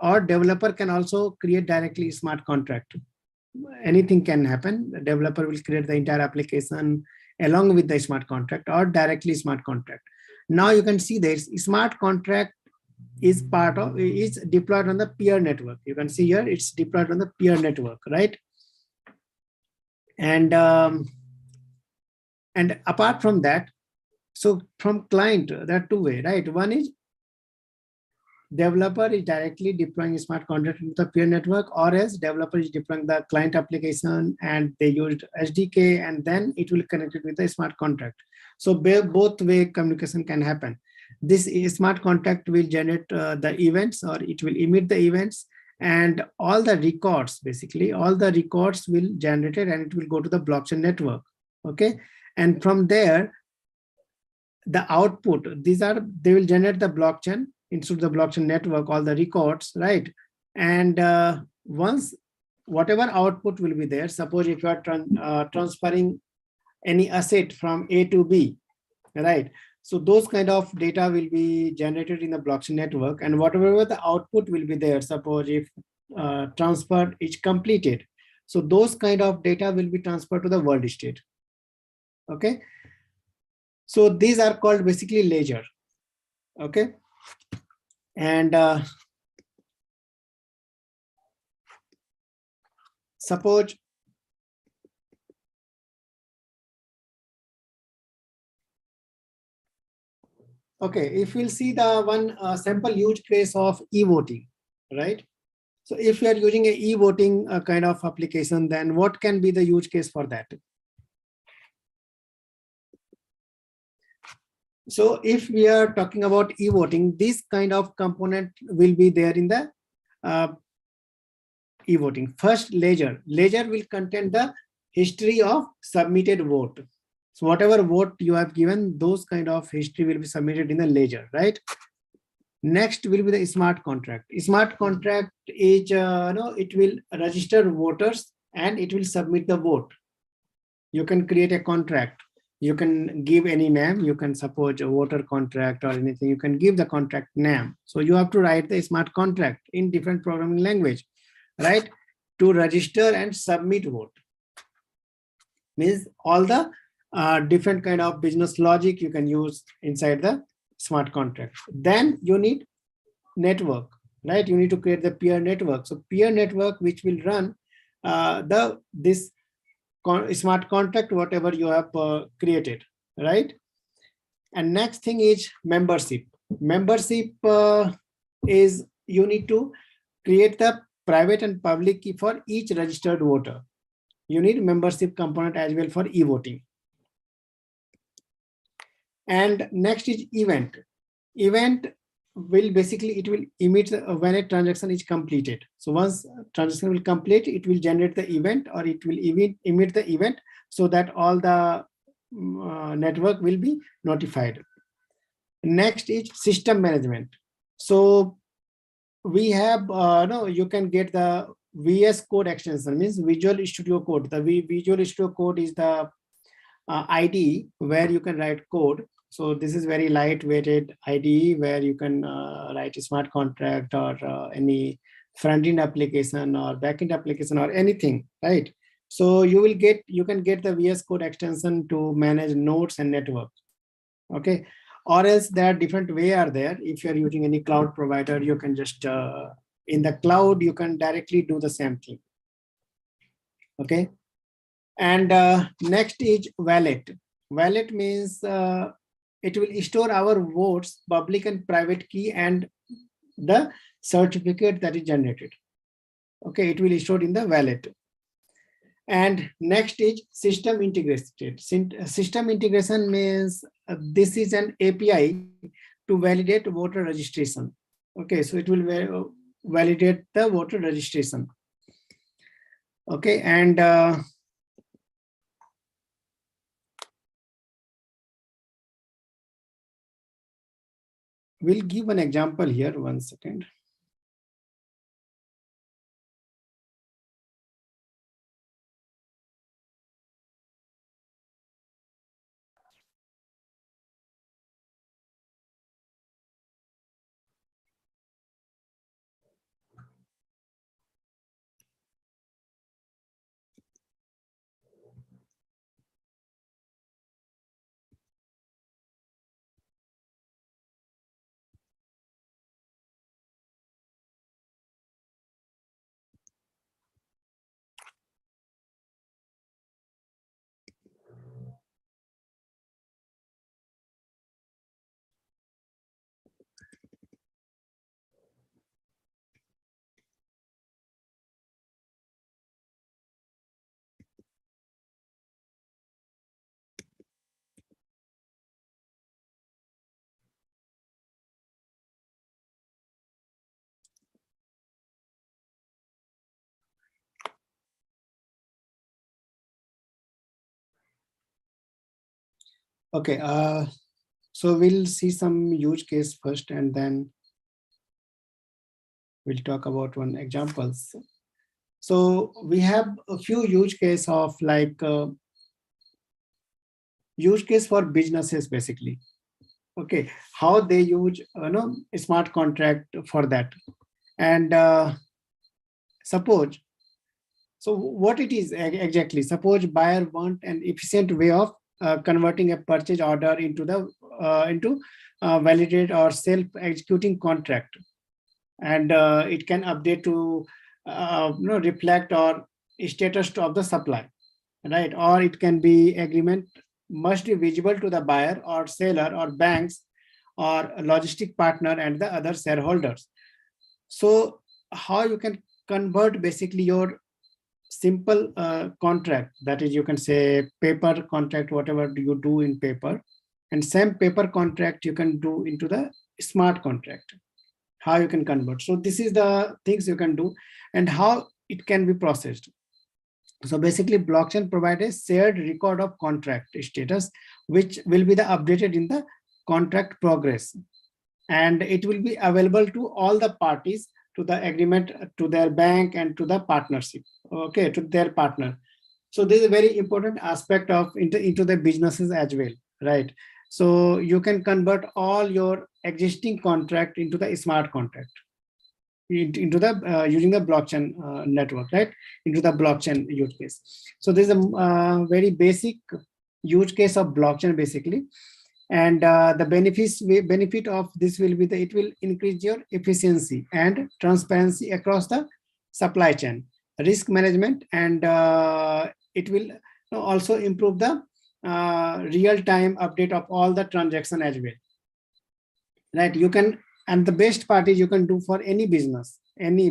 can also create directly smart contract, anything can happen. The developer will create the entire application along with the smart contract or directly smart contract. Now you can see this smart contract is deployed on the peer network. You can see here it's deployed on the peer network, right? And apart from that, so from client, there are two ways, right? One is developer is directly deploying smart contract into the peer network, or as developer is deploying the client application and they used SDK, and then it will connect it with the smart contract. So both way communication can happen. This smart contract will generate the events, or it will emit the events, and all the records, basically all the records will generate it, and it will go to the blockchain network. Okay, and from there the output, they will generate the blockchain into the blockchain network, all the records, right? And once whatever output will be there, suppose if you are transferring any asset from A to B, right? So those kind of data will be generated in the blockchain network, and whatever the output will be there, suppose if transfer is completed, so those kind of data will be transferred to the world state. Okay, so these are called basically ledger. Okay, and suppose okay, if we'll see the one sample use case of e-voting, right? So if you are using a e-voting kind of application, then what can be the use case for that? So if we are talking about e-voting, this kind of component will be there in the e-voting. First, ledger. Ledger will contain the history of submitted vote. So whatever vote you have given, those kind of history will be submitted in the ledger, right? Next will be the smart contract. Smart contract is, it will register voters and it will submit the vote. You can create a contract. You can give any name. You can suppose a voter contract or anything. You can give the contract name. So you have to write the smart contract in different programming language, right? To register and submit vote. Means all the different kind of business logic you can use inside the smart contract. Then you need network, right? You need to create the peer network. So peer network, which will run this smart contract, whatever you have created, right? And next thing is membership. Membership is you need to create the private and public key for each registered voter. You need membership component as well for e-voting. And next is event. Event will basically, it will emit when a transaction is completed. So once transaction will complete, it will generate the event, or it will emit the event, so that all the network will be notified. Next is system management. So we have, you can get the VS Code extension, means Visual Studio Code. The Visual Studio Code is the IDE where you can write code. So this is very lightweighted IDE where you can write a smart contract or any front-end application or back-end application or anything, right? So you can get the VS Code extension to manage nodes and network. Okay, or else there are different way are there. If you're using any cloud provider, you can just in the cloud you can directly do the same thing. Okay, and next is wallet. Wallet means it will store our votes, public and private key, and the certificate that is generated. Okay, it will store in the wallet. And next is system integration. System integration means this is an API to validate voter registration. Okay, so it will validate the voter registration. Okay, and we'll give an example here. 1 second. Okay, so we'll see some use case first, and then we'll talk about one examples. So we have a few use case of like use case for businesses basically. Okay, how they use smart contract for that, and suppose. So what it is exactly? Suppose buyer want an efficient way of converting a purchase order into the validated or self-executing contract, and it can update to reflect or status of the supply, right? Or it can be agreement must be visible to the buyer or seller or banks or logistic partner and the other shareholders. So how you can convert basically your simple contract, that is you can say paper contract, whatever you do in paper, and same paper contract you can do into the smart contract. How you can convert. So this is the things you can do and how it can be processed. So basically blockchain provides a shared record of contract status, which will be the updated in the contract progress, and it will be available to all the parties to the agreement, to their bank and to the partnership, okay, to their partner. So this is a very important aspect of into the businesses as well, right? So you can convert all your existing contract into the smart contract, into the using the blockchain network, right? Into the blockchain use case. So this is a very basic use case of blockchain basically. And the benefit of this will be that it will increase your efficiency and transparency across the supply chain, risk management, and it will also improve the real-time update of all the transaction as well, right? You can, and the best part is you can do for any business,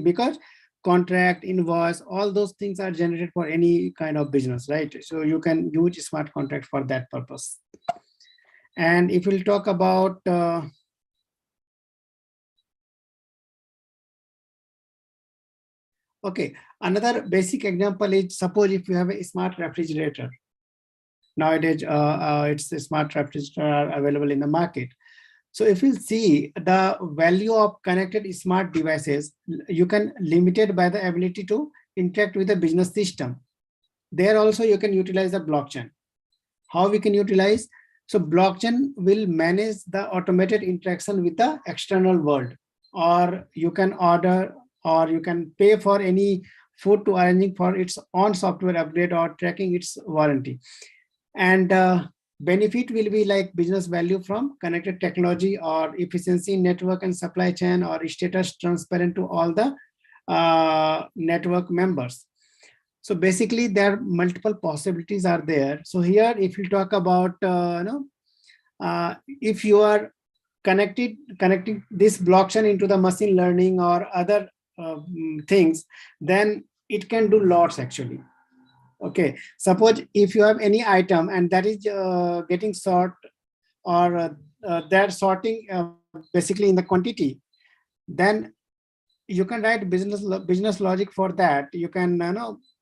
because contract, invoice, all those things are generated for any kind of business, right? So you can use smart contract for that purpose. And if we'll talk about okay, another basic example is, suppose if you have a smart refrigerator. Nowadays, it's a smart refrigerator available in the market. So if you see the value of connected smart devices, you can limited by the ability to interact with the business system. There also you can utilize the blockchain. How we can utilize? So blockchain will manage the automated interaction with the external world, or you can order or you can pay for any food to arranging for its own software upgrade or tracking its warranty. And benefit will be like business value from connected technology or efficiency in network and supply chain or status transparent to all the network members. So basically there are multiple possibilities are there. So here, if you talk about, if you are connecting this blockchain into the machine learning or other things, then it can do lots actually. Okay, suppose if you have any item and that is getting sort or they're sorting basically in the quantity, then you can write business logic for that. You can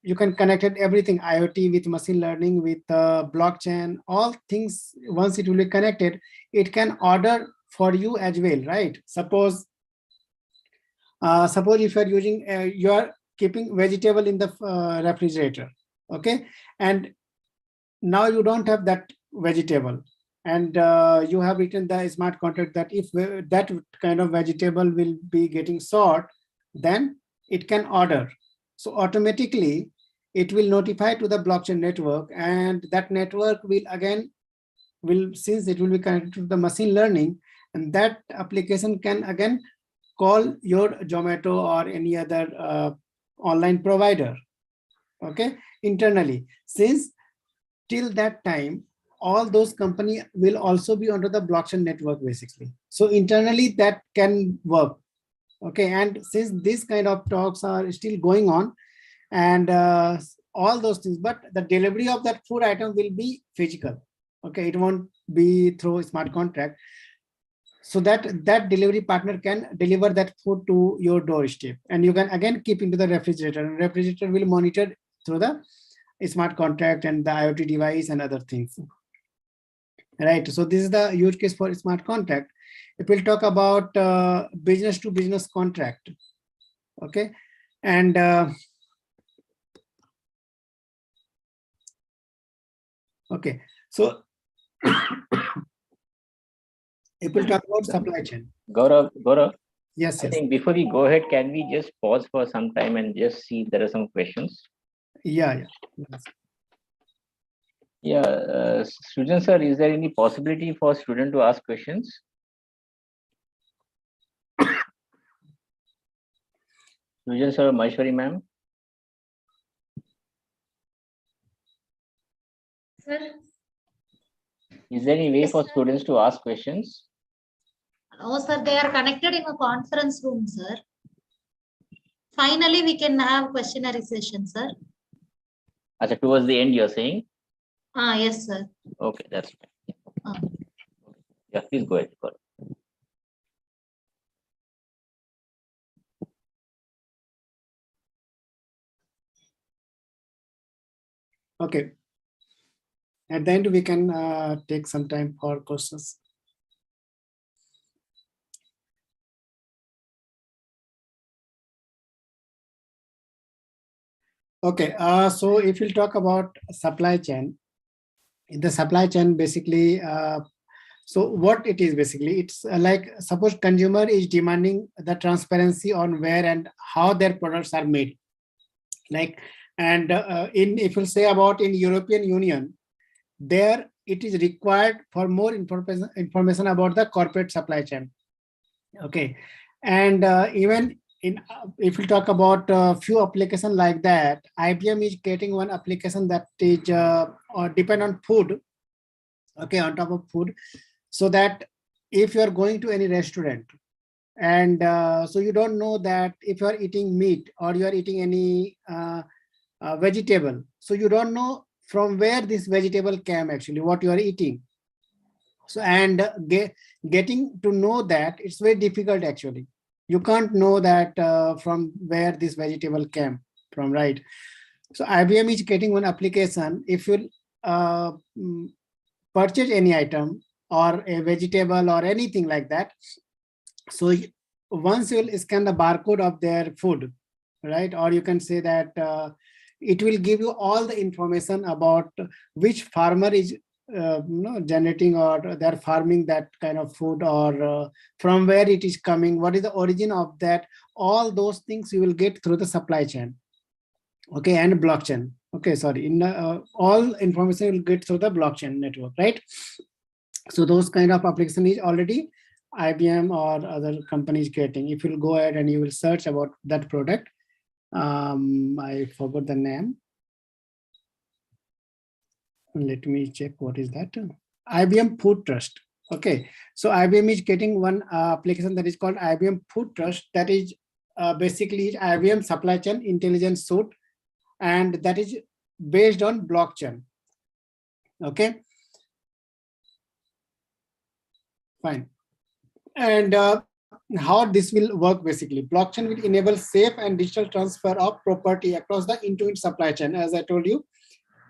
you can connect it everything, IoT with machine learning with blockchain, all things. Once it will be connected, it can order for you as well, right? Suppose if you are using you are keeping vegetable in the refrigerator, okay, and now you don't have that vegetable, and you have written the smart contract that if that kind of vegetable will be getting sold, then it can order. So automatically it will notify to the blockchain network, and that network will since it will be connected to the machine learning, and that application can again call your Zomato or any other online provider, okay, internally. Since till that time, all those companies will also be under the blockchain network basically. So internally that can work, okay. And since this kind of talks are still going on, and all those things, but the delivery of that food item will be physical, okay, it won't be through smart contract. So that delivery partner can deliver that food to your doorstep, and you can again keep into the refrigerator, and refrigerator will monitor through the smart contract and the IoT device and other things, right? So this is the use case for smart contract. If we'll talk about business to business contract, okay, and okay, so if we'll talk about supply chain. Gaurav, Yes, I yes. think before we go ahead, can we just pause for some time and just see if there are some questions? Yeah. Yeah, students, sir, is there any possibility for student to ask questions? Students, sir, Maheshwari ma'am. Sir? Is there any way Yes, for sir. students to ask questions? No, sir, they are connected in a conference room, sir. Finally, we can have questionnaire session, sir. Achha, towards the end, you're saying? Yes, sir. Okay, that's fine. Yeah, please go ahead. Gaurav. Okay. At the end, we can take some time for questions. Okay, so if we'll talk about supply chain, in the supply chain, basically, so what it is basically, it's like suppose consumer is demanding the transparency on where and how their products are made. Like, and if we'll say about in European Union, there it is required for more information about the corporate supply chain. Okay, and even in if we talk about a few applications like that, IBM is getting one application that is or depend on food. Okay, on top of food, so that if you are going to any restaurant and so you don't know that if you are eating meat or you are eating any vegetable, so you don't know from where this vegetable came actually, what you are eating. So and getting to know that, it's very difficult actually. You can't know that from where this vegetable came from, right? So IBM is getting one application. If you purchase any item or a vegetable or anything like that, so once you will scan the barcode of their food, right? Or you can say that it will give you all the information about which farmer is generating, or they're farming that kind of food, or from where it is coming, what is the origin of that, all those things you will get through the supply chain. Okay, and blockchain. Okay, sorry, in all information you will get through the blockchain network, right? So those kind of application is already IBM or other companies getting. If you'll go ahead and you will search about that product, I forgot the name. Let me check what is that. IBM Food Trust. Okay, so IBM is getting one application that is called IBM Food Trust. That is basically IBM Supply Chain Intelligence Suite, and that is based on blockchain. Okay, fine. And how this will work, basically blockchain will enable safe and digital transfer of property across the end-to-end supply chain, as I told you.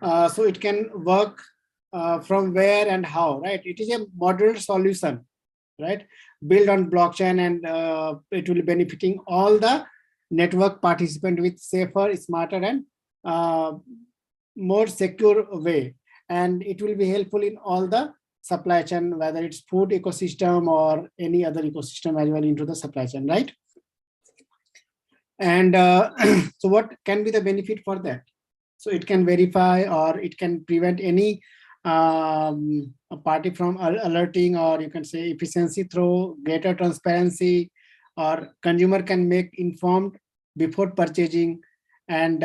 So it can work from where and how, right? It is a modular solution, right, built on blockchain, and it will be benefiting all the network participants with safer, smarter, and more secure way. And it will be helpful in all the supply chain, whether it's food ecosystem or any other ecosystem as well into the supply chain, right? And so what can be the benefit for that? So it can verify, or it can prevent any a party from alerting, or you can say efficiency through greater transparency, or consumer can make informed before purchasing, and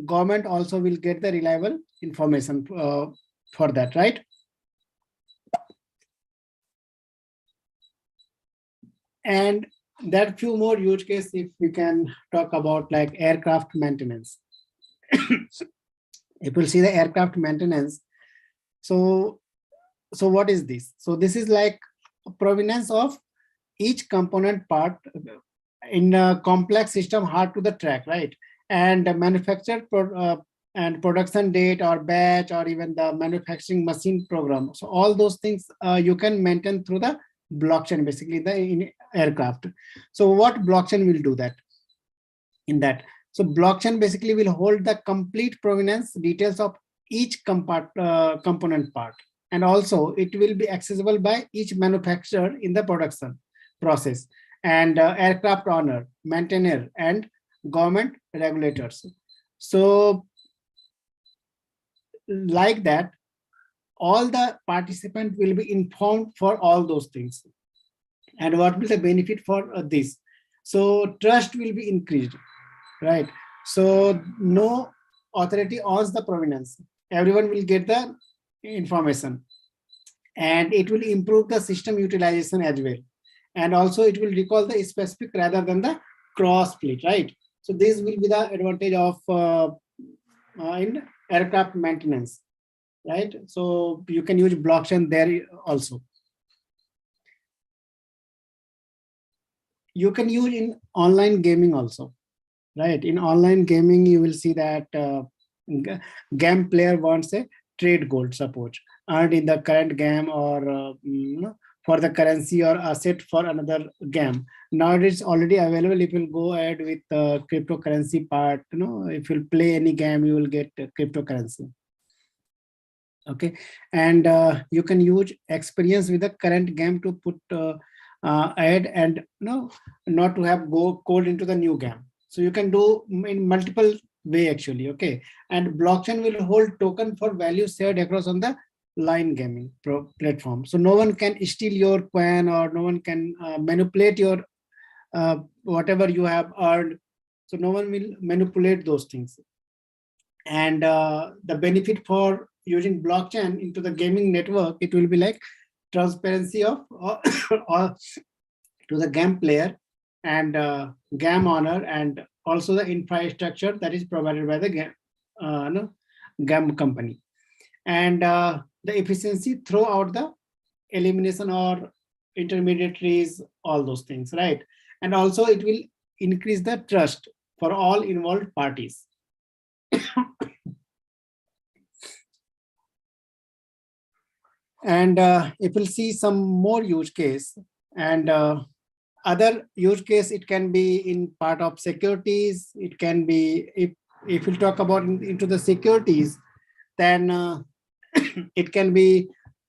government also will get the reliable information for that, right? And there are few more use cases if we can talk about, like aircraft maintenance. If we'll see the aircraft maintenance, so what is this? So this is like provenance of each component part in a complex system hard to the track, right? And the manufactured and production date or batch, or even the manufacturing machine program. So all those things you can maintain through the blockchain, basically in aircraft. So what blockchain will do that in that? So blockchain basically will hold the complete provenance details of each component part, and also it will be accessible by each manufacturer in the production process, and aircraft owner, maintainer, and government regulators. So like that, all the participants will be informed for all those things. And what will the benefit for this? So trust will be increased, right? So no authority owns the provenance. Everyone will get the information, and it will improve the system utilization as well. And also it will recall the specific rather than the cross split, right? So this will be the advantage of in aircraft maintenance, right? So you can use blockchain there also. You can use in online gaming also, right? In online gaming, you will see that game player wants a trade gold, suppose, earned in the current game, or for the currency or asset for another game. Now it is already available. If you go ahead with the cryptocurrency part, if you play any game, you will get cryptocurrency. Okay, and you can use experience with the current game to put add, and not to have go code into the new game. So you can do in multiple way actually. Okay, and blockchain will hold token for value shared across on the line gaming platform. So no one can steal your coin, or no one can manipulate your whatever you have earned. So no one will manipulate those things. And the benefit for using blockchain into the gaming network, it will be like transparency of to the game player and game owner, and also the infrastructure that is provided by the game company, and the efficiency throughout the elimination or intermediaries, all those things, right? And also it will increase the trust for all involved parties. And if we'll see some more use case, and other use case, it can be in part of securities. It can be, if we'll talk about into the securities, then It can be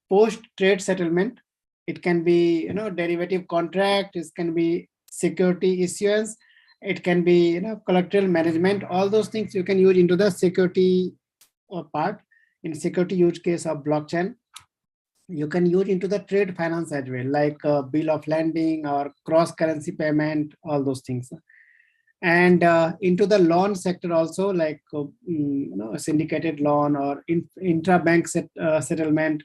post-trade settlement. It can be, derivative contract. It can be security issuance. It can be, collateral management. All those things you can use into the security part. In security use case of blockchain, you can use into the trade finance as well, like bill of landing or cross currency payment, all those things. And into the loan sector also, like syndicated loan or intra-bank settlement.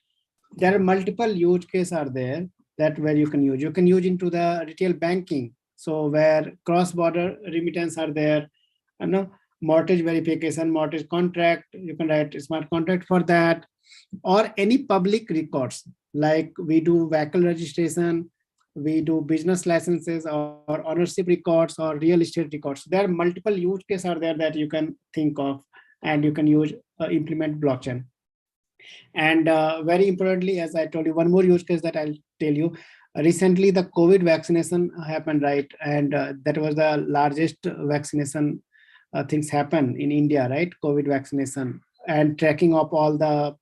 There are multiple use cases are there that where you can use. You can use into the retail banking, so where cross-border remittance are there, mortgage verification, mortgage contract, you can write a smart contract for that, or any public records, like we do vehicle registration, we do business licenses or ownership records or real estate records. There are multiple use cases are there that you can think of, and you can use implement blockchain. And very importantly, as I told you, one more use case that I'll tell you. Recently, the COVID vaccination happened, right? And that was the largest vaccination things happen in India, right? COVID vaccination and tracking of all the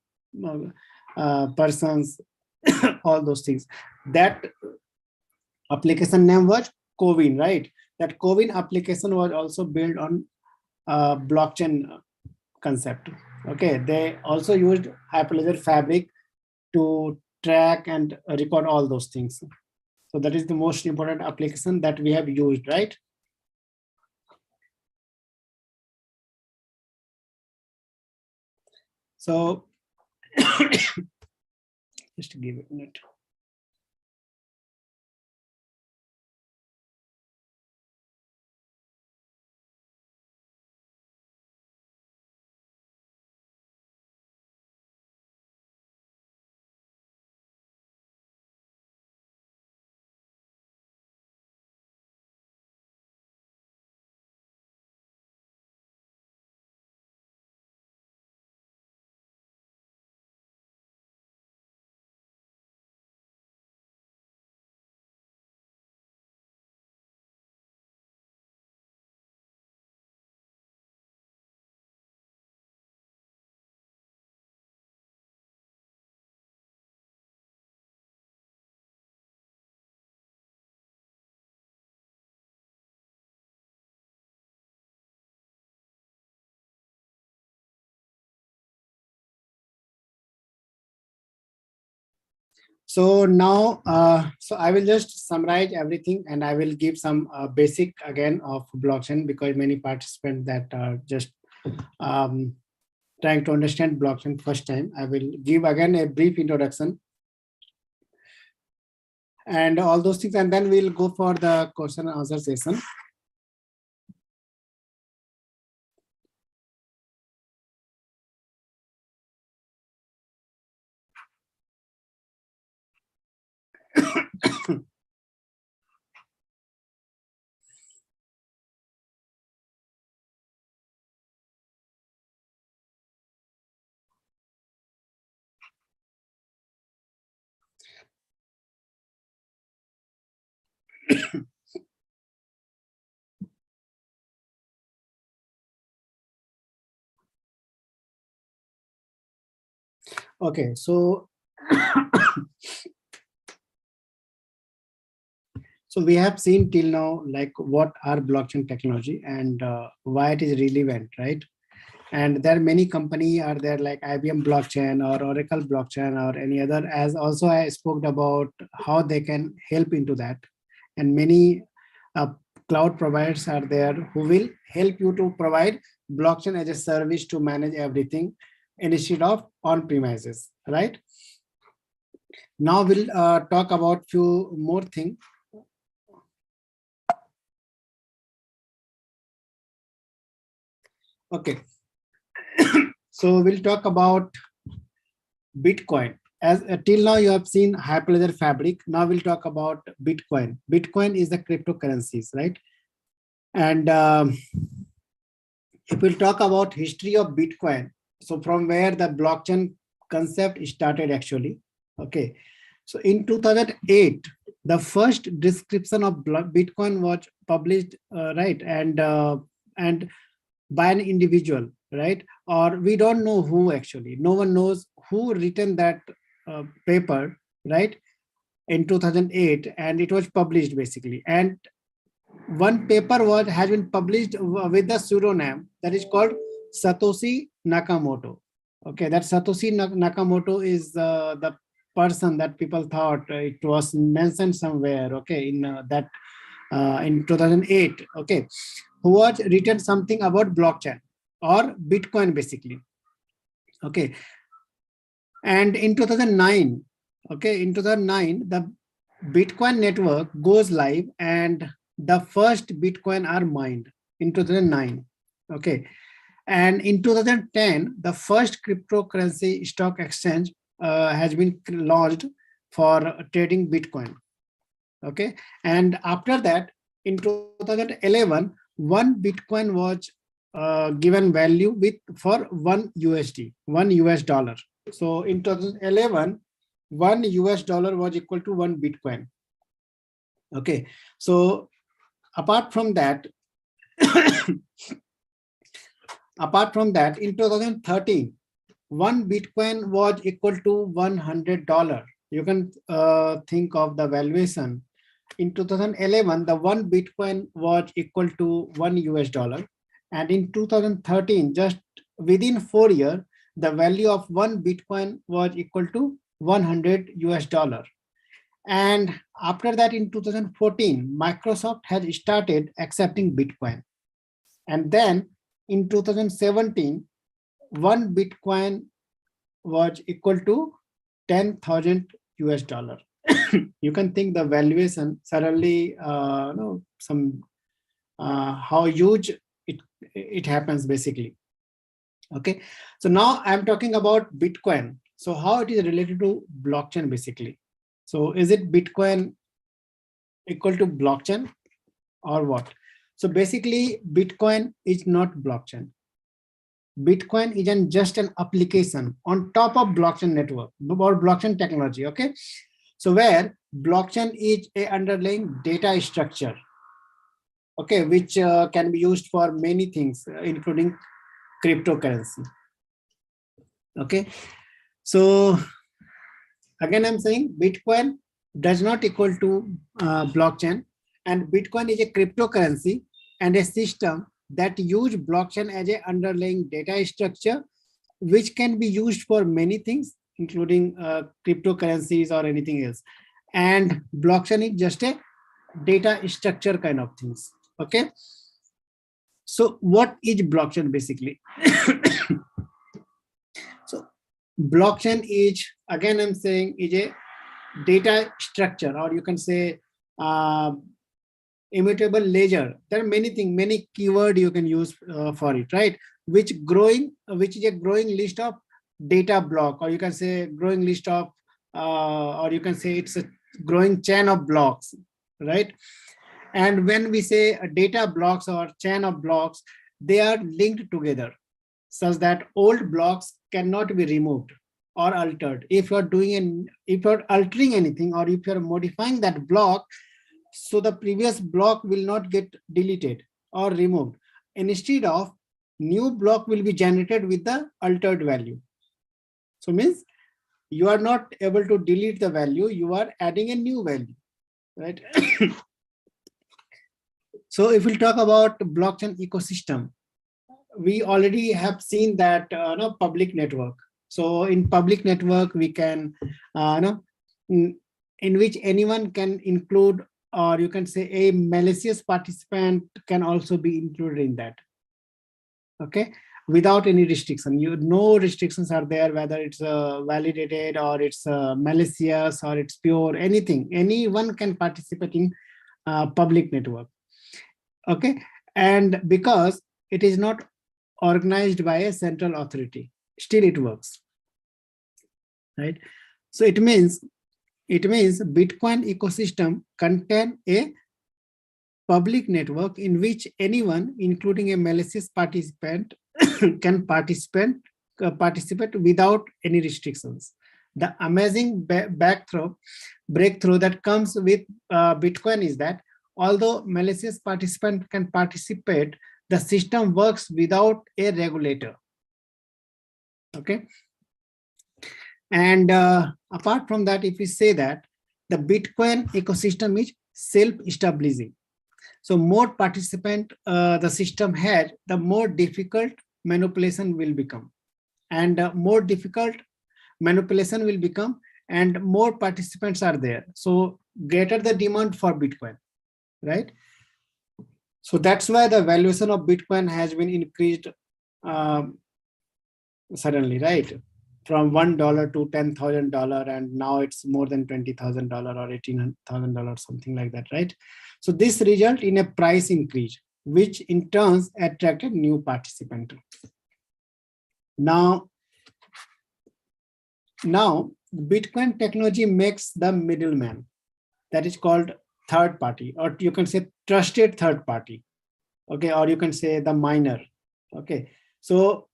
persons, all those things. That application name was CoWIN, right? That CoWIN application was also built on blockchain concept. Okay, they also used Hyperledger Fabric to track and record all those things. So that is the most important application that we have used, right? So just give it a minute. So now, so I will just summarize everything, and I will give some basic again of blockchain, because many participants that are just trying to understand blockchain first time. I will give again a brief introduction and all those things, and then we'll go for the question and answer session. Okay, so so we have seen till now like what are blockchain technology and why it is relevant, right? And there are many companies are there like IBM blockchain or Oracle blockchain or any other, as also I spoke about how they can help into that. And many cloud providers are there who will help you to provide blockchain as a service to manage everything instead of on premises, right? Now we'll talk about few more things. Okay. So we'll talk about Bitcoin. As till now you have seen Hyperledger Fabric. Now we'll talk about Bitcoin. Bitcoin is the cryptocurrencies, right? And if we'll talk about history of Bitcoin, so from where the blockchain concept started actually. Okay. So in 2008, the first description of Bitcoin was published, right? And by an individual, right? Or we don't know who actually, no one knows who written that paper, right, in 2008, and it was published basically. And one paper has been published with the pseudonym that is called Satoshi Nakamoto. Okay, that Satoshi Nakamoto is the person that people thought it was mentioned somewhere. Okay, in that in 2008. Okay, who had written something about blockchain or Bitcoin basically. Okay, and in 2009, okay, in 2009, the Bitcoin network goes live and the first Bitcoin are mined in 2009. Okay, and in 2010, the first cryptocurrency stock exchange has been launched for trading Bitcoin. Okay, and after that, in 2011, one Bitcoin was given value for $1 USD, $1 US. So in 2011, $1 US was equal to 1 Bitcoin. Okay, so apart from that, in 2013, 1 Bitcoin was equal to $100. You can think of the valuation. In 2011, the 1 Bitcoin was equal to $1 US. And in 2013, just within 4 years, the value of 1 Bitcoin was equal to $100 US. And after that, in 2014, Microsoft has started accepting Bitcoin. And then in 2017, 1 Bitcoin was equal to 10,000 US dollar. You can think the valuation suddenly, how huge it happens basically. Okay, so now I'm talking about Bitcoin. So how it is related to blockchain basically. So is it Bitcoin equal to blockchain or what? So basically Bitcoin is not blockchain. Bitcoin is just an application on top of blockchain network or blockchain technology. Okay, so where blockchain is a underlying data structure, okay, which can be used for many things, including cryptocurrency. Okay, so again, I'm saying Bitcoin does not equal to blockchain, and Bitcoin is a cryptocurrency and a system that use blockchain as a underlying data structure, which can be used for many things, including cryptocurrencies or anything else. And blockchain is just a data structure kind of things. Okay, so what is blockchain basically? So blockchain is, again I'm saying, is a data structure, or you can say immutable ledger. There are many things, many keyword you can use for it, right? Which is a growing list of data block, or you can say growing list of, or you can say it's a growing chain of blocks, right? And when we say data blocks or chain of blocks, they are linked together such that old blocks cannot be removed or altered. If you're altering anything, or if you're modifying that block, so the previous block will not get deleted or removed. And instead of, new block will be generated with the altered value. So means you are not able to delete the value, you are adding a new value, right? So if we talk about blockchain ecosystem, we already have seen that public network. So in public network, we can, in which anyone can include, or you can say a malicious participant can also be included in that. Okay, without any restriction. No restrictions are there, whether it's validated or it's malicious or it's pure, anything. Anyone can participate in public network. Okay, and because it is not organized by a central authority, still it works, right? So it means Bitcoin ecosystem contain a public network in which anyone, including a malicious participant, can participate without any restrictions. The amazing breakthrough that comes with Bitcoin is that although malicious participant can participate, the system works without a regulator. Okay. And apart from that, if we say that the Bitcoin ecosystem is self-establishing, so more participant the system has, the more difficult manipulation will become, and more difficult manipulation will become, and more participants are there. So greater the demand for Bitcoin, right? So that's why the valuation of Bitcoin has been increased suddenly, right? From $1 to $10,000, and now it's more than $20,000 or $18,000, something like that, right? So this result in a price increase, which in turn attracted new participants. Now Bitcoin technology makes the middleman, that is called third party, or you can say trusted third party, okay, or you can say the miner, okay. So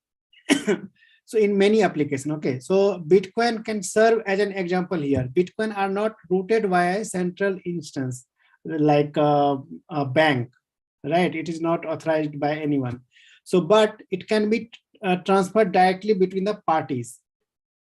so in many applications, okay, so Bitcoin can serve as an example here. Bitcoin are not routed via a central instance like a bank, right? It is not authorized by anyone. So but it can be transferred directly between the parties,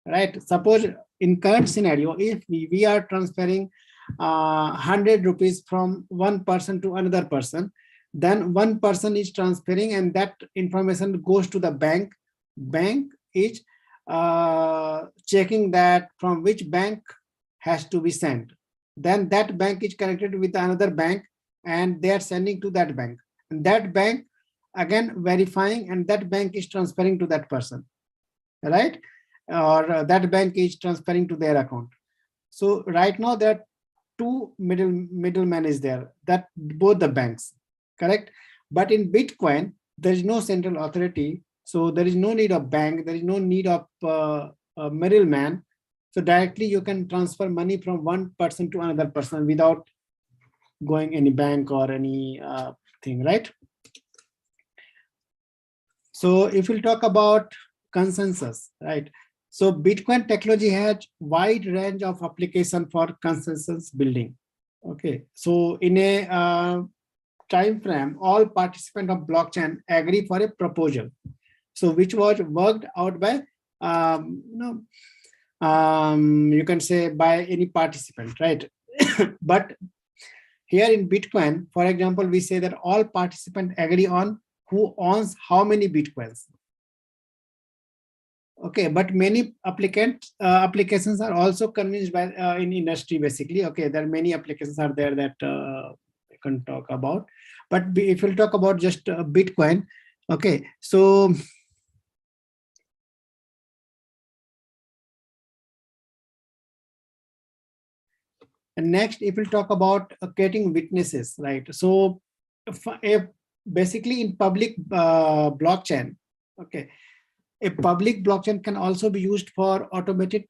right? Suppose in current scenario, if we are transferring 100 rupees from one person to another person, then one person is transferring and that information goes to the bank. Bank is checking that from which bank has to be sent. Then that bank is connected with another bank and they are sending to that bank. And that bank again verifying, and that bank is transferring to that person, right? Or that bank is transferring to their account. So right now there are two middlemen is there, that both the banks, correct? But in Bitcoin, there is no central authority. So there is no need of bank, there is no need of a middleman. So directly you can transfer money from one person to another person without going any bank or any thing, right? So if we'll talk about consensus, right? So Bitcoin technology has wide range of application for consensus building. Okay, so in a time frame, all participants of blockchain agree for a proposal. So which was worked out by you can say by any participant, right? But here in Bitcoin, for example, we say that all participants agree on who owns how many Bitcoins. Okay, but many applications are also convinced by in industry basically. Okay, there are many applications are there that we can talk about. But if we'll talk about just Bitcoin, okay, so and next, if we'll talk about creating witnesses, right? So basically in public blockchain, okay, a public blockchain can also be used for automated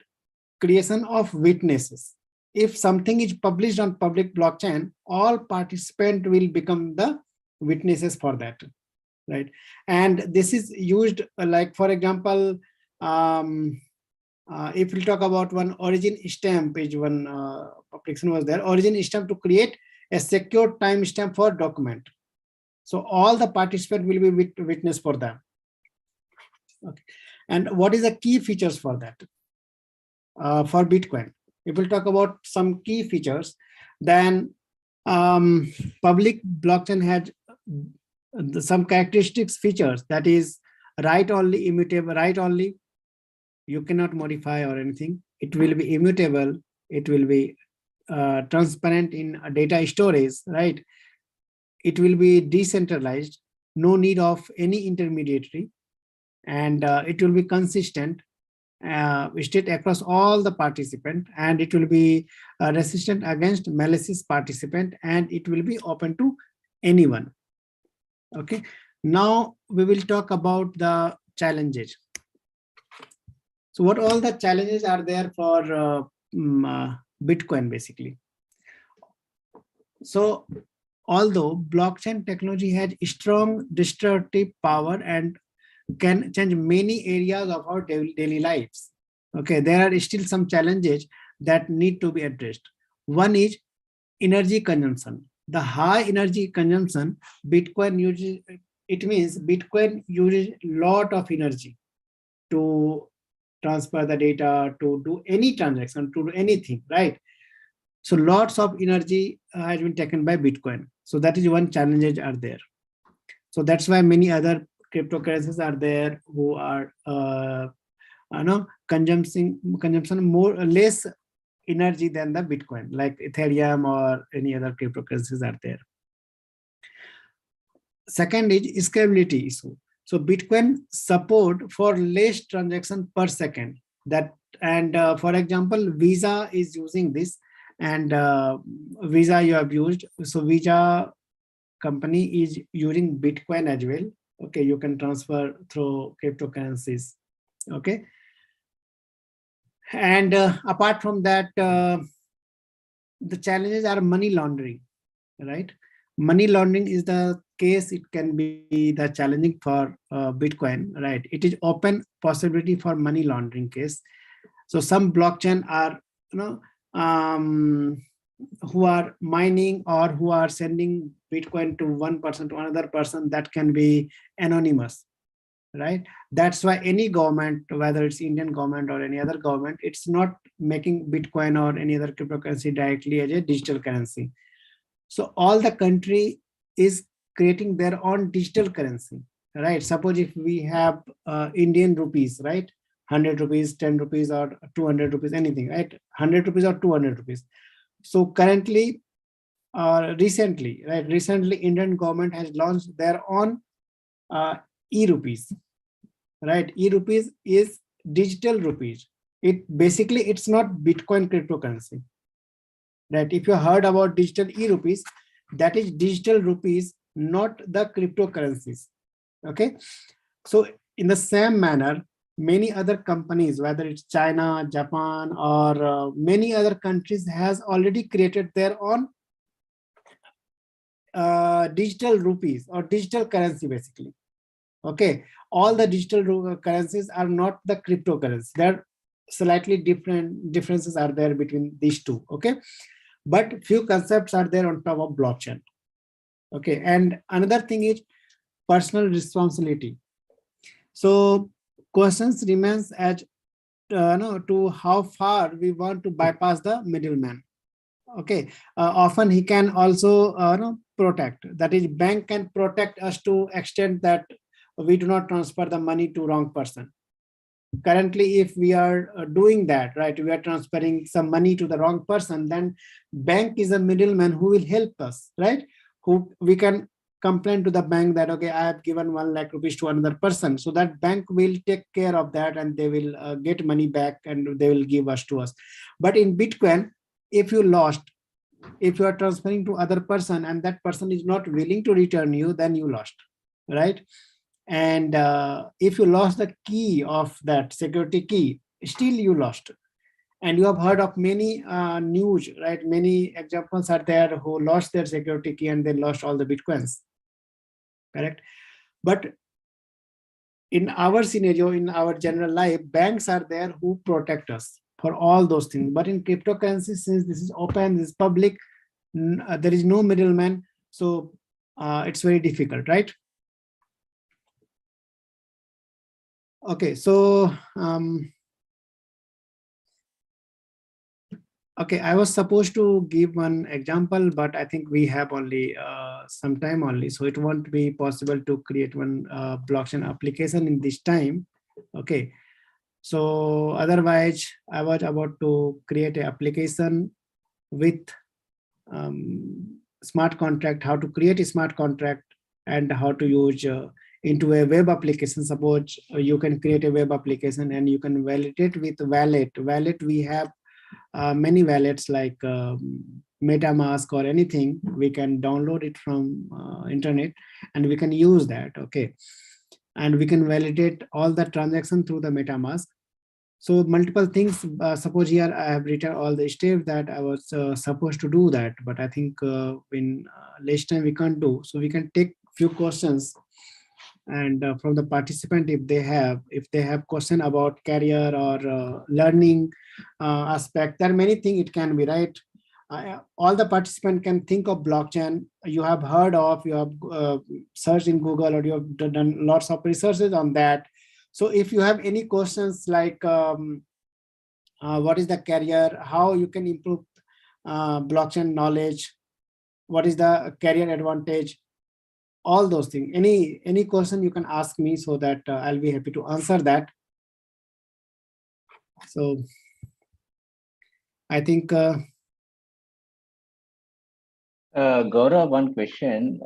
creation of witnesses. If something is published on public blockchain, all participants will become the witnesses for that, right? And this is used like, for example, if we talk about one origin stamp, page one application was there, origin stamp to create a secure timestamp for document. So all the participants will be witness for that. Okay. And what is the key features for that? For Bitcoin, if we'll talk about some key features, then public blockchain had some characteristics features, that is write only, immutable, write only, you cannot modify or anything. It will be immutable. It will be transparent in data storage, right? It will be decentralized, no need of any intermediary, and it will be consistent, state across all the participants, and it will be resistant against malicious participant, and it will be open to anyone. Okay, now we will talk about the challenges. So what all the challenges are there for Bitcoin basically? So although blockchain technology has strong destructive power and can change many areas of our daily lives, okay, there are still some challenges that need to be addressed. One is energy consumption. The high energy consumption Bitcoin uses, it means Bitcoin uses a lot of energy to transfer the data, to do any transaction, to do anything, right? So lots of energy has been taken by Bitcoin. So that is one challenges are there. So that's why many other cryptocurrencies are there who are consumption more less energy than the Bitcoin, like Ethereum or any other cryptocurrencies are there. Second is scalability issue. So Bitcoin support for less transaction per second. That, and for example, Visa is using this, and Visa you have used. So Visa company is using Bitcoin as well. Okay, you can transfer through cryptocurrencies. Okay, and apart from that, the challenges are money laundering, right? Money laundering is the case. It can be the challenging for Bitcoin, right? It is open possibility for money laundering case. So some blockchain are, who are mining or who are sending Bitcoin to one person to another person, that can be anonymous, right? That's why any government, whether it's Indian government or any other government, it's not making Bitcoin or any other cryptocurrency directly as a digital currency. So all the country is creating their own digital currency, right? Suppose if we have Indian rupees, right? 100 rupees, 10 rupees or 200 rupees, anything, right? 100 rupees or 200 rupees. So currently, recently, Indian government has launched their own e-rupees, right? E-rupees is digital rupees. It's not Bitcoin cryptocurrency, right? If you heard about digital e-rupees, that is digital rupees, not the cryptocurrencies. Okay, so in the same manner, many other companies, whether it's China, Japan, or many other countries, has already created their own digital rupees or digital currency, basically. Okay, all the digital currencies are not the cryptocurrency. There are slightly differences are there between these two. Okay, but few concepts are there on top of blockchain. Okay, and another thing is personal responsibility. So questions remains as to how far we want to bypass the middleman. Okay, often he can also protect. That is, bank can protect us to extent that we do not transfer the money to wrong person. Currently, if we are doing that, right, we are transferring some money to the wrong person, then bank is a middleman who will help us, right? Who we can complain to the bank that, okay, I have given 1 lakh rupees to another person. So that bank will take care of that and they will get money back and they will give us to us. But in Bitcoin, if you lost, if you are transferring to other person and that person is not willing to return you, then you lost, right? And if you lost the key of that security key, still you lost. And you have heard of many news, right? Many examples are there who lost their security key and they lost all the Bitcoins, correct? But in our scenario, in our general life, banks are there who protect us for all those things. But in cryptocurrency, since this is open, this is public, there is no middleman. So it's very difficult, right? Okay, so okay, I was supposed to give one example, but I think we have only some time only, so it won't be possible to create one blockchain application in this time. Okay, so otherwise, I was about to create an application with smart contract, how to create a smart contract and how to use into a web application. Suppose you can create a web application and you can validate with wallet. We have many wallets like MetaMask or anything. We can download it from internet and we can use that. Okay, and we can validate all the transaction through the MetaMask. So multiple things. Suppose here I have written all the steps that I was supposed to do that, but I think in last time we can't do. So we can take few questions and from the participant, if they have question about career or learning aspect, there are many things it can be, right? All the participant can think of blockchain. You have heard of, you have searched in Google or you have done lots of researches on that. So if you have any questions like what is the career, how you can improve blockchain knowledge, what is the career advantage, all those things, any question you can ask me, so that I'll be happy to answer that. So I think Gaurav, one question.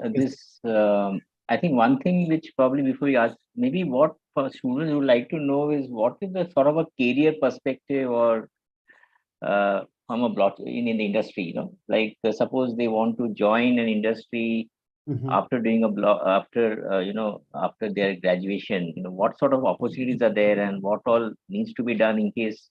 I think one thing which probably before you ask, maybe what for students would like to know is what is the sort of a career perspective or from a block in the industry, like suppose they want to join an industry after doing a block, after their graduation, what sort of opportunities are there and what all needs to be done in case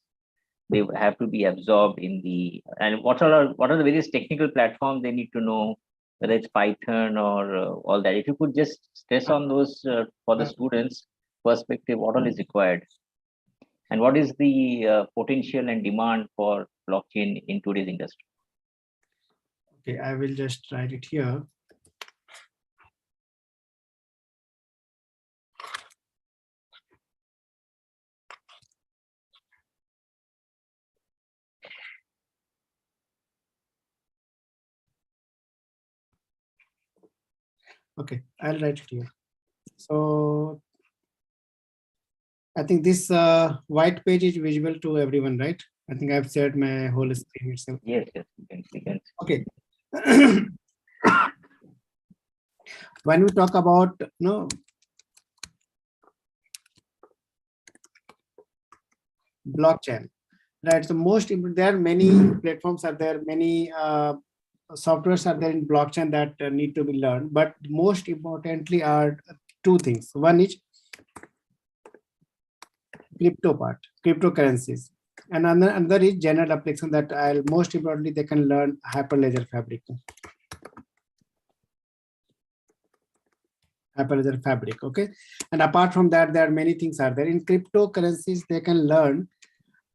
they have to be absorbed in the, and what are the various technical platforms they need to know, whether it's Python or all that. If you could just stress on those for the students perspective, what all is required and what is the potential and demand for blockchain in today's industry. okay, I will just write it here. Okay, I'll write it here. So I think this white page is visible to everyone, right? I think I've shared my whole screen itself. Yes, we can. Okay. When we talk about blockchain, right? So most important, there are many platforms are there, many softwares are there in blockchain that need to be learned, but most importantly are two things. One is crypto part, cryptocurrencies, and another is general application that I'll most importantly they can learn Hyperledger Fabric. Hyperledger Fabric, okay. And apart from that, there are many things are there in cryptocurrencies. They can learn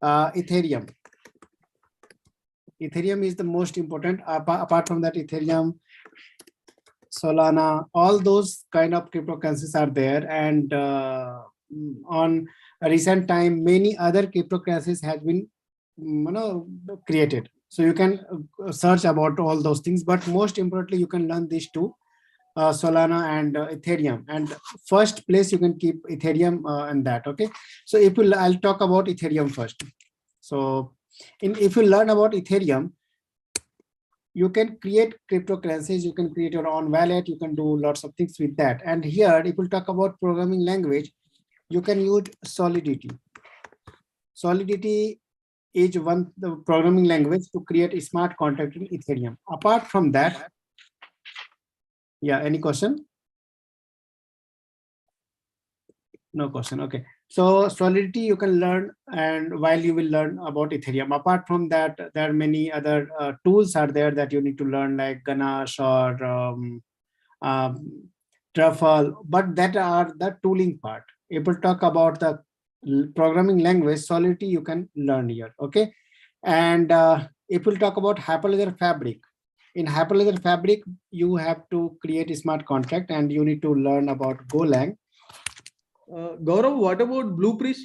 Ethereum. Ethereum is the most important. Apart from that, Ethereum, Solana, all those kind of cryptocurrencies are there. And on a recent time, many other cryptocurrencies has been created. So you can search about all those things, but most importantly, you can learn these two, Solana and Ethereum. And first place you can keep Ethereum and that. Okay. So I'll talk about Ethereum first. So if you learn about Ethereum, you can create cryptocurrencies, you can create your own wallet, you can do lots of things with that. And here, if we talk about programming language, you can use Solidity. Solidity is the programming language to create a smart contract in Ethereum. Apart from that, yeah, any question? No question. Okay. So Solidity you can learn, and while you will learn about Ethereum. Apart from that, there are many other tools are there that you need to learn, like Ganache or Truffle, but that are the tooling part. If we talk about the programming language, Solidity you can learn here. Okay. And if we'll talk about Hyperledger Fabric, in Hyperledger Fabric, you have to create a smart contract and you need to learn about Golang. Gaurav, what about Blueprint?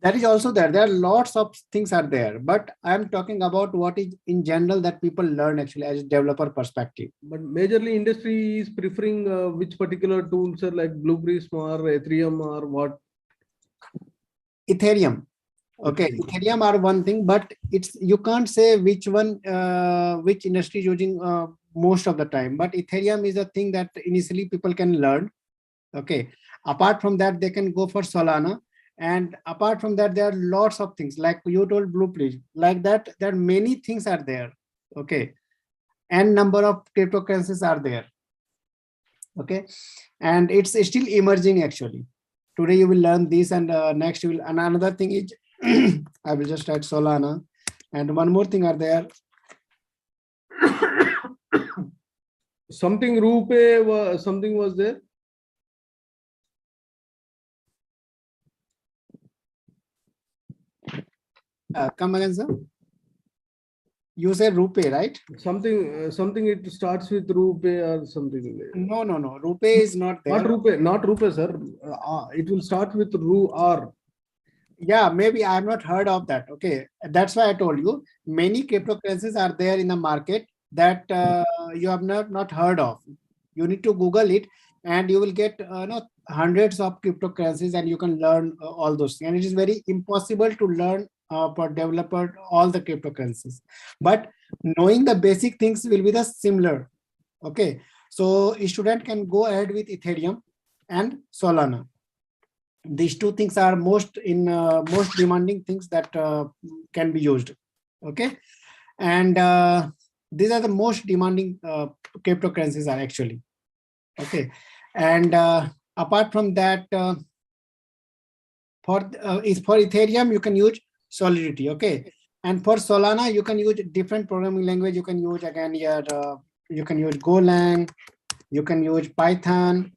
That is also there. There are lots of things are there, but I'm talking about what is in general that people learn actually as a developer perspective. But majorly industry is preferring which particular tools are like Blueprint or Ethereum or what? Ethereum. Okay, Ethereum are one thing, but it's you can't say which one, which industry is using most of the time. But Ethereum is a thing that initially people can learn. Okay. Apart from that, they can go for Solana. And apart from that, there are lots of things like you told Blueprint. Like that, there are many things are there. Okay. And number of cryptocurrencies are there. Okay. And it's still emerging actually. Today you will learn this, and next you will. And another thing is, I will just write Solana. And one more thing are there. Something Rupe, something was there. Come again, sir. You say rupee, right? Something it starts with rupee or something. No. Rupee is not there. Not rupee, sir. It will start with ru. Yeah, maybe I have not heard of that. Okay, that's why I told you many cryptocurrencies are there in the market that you have not heard of. You need to Google it, and you will get hundreds of cryptocurrencies, and you can learn all those things. And it is very impossible to learn for developer all the cryptocurrencies, but knowing the basic things will be the similar. Okay, so a student can go ahead with Ethereum and Solana. These two things are most demanding things that can be used. Okay, and these are the most demanding cryptocurrencies are actually. Okay, and apart from that, for Ethereum you can use Solidity. Okay, and for Solana you can use different programming language. You can use again here. You can use Golang, you can use Python,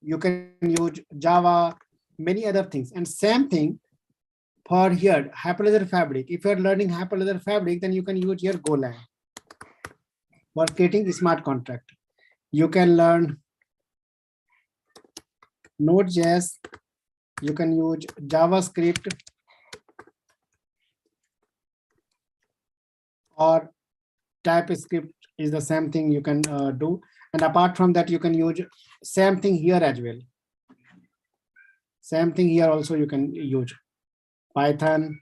you can use Java, many other things. And same thing for here, Hyperledger Fabric. If you're learning Hyperledger Fabric, then you can use your Golang for creating smart contract. You can learn Node.js, you can use JavaScript, or TypeScript is the same thing you can do. And apart from that, you can use same thing here as well. Same thing here also you can use Python,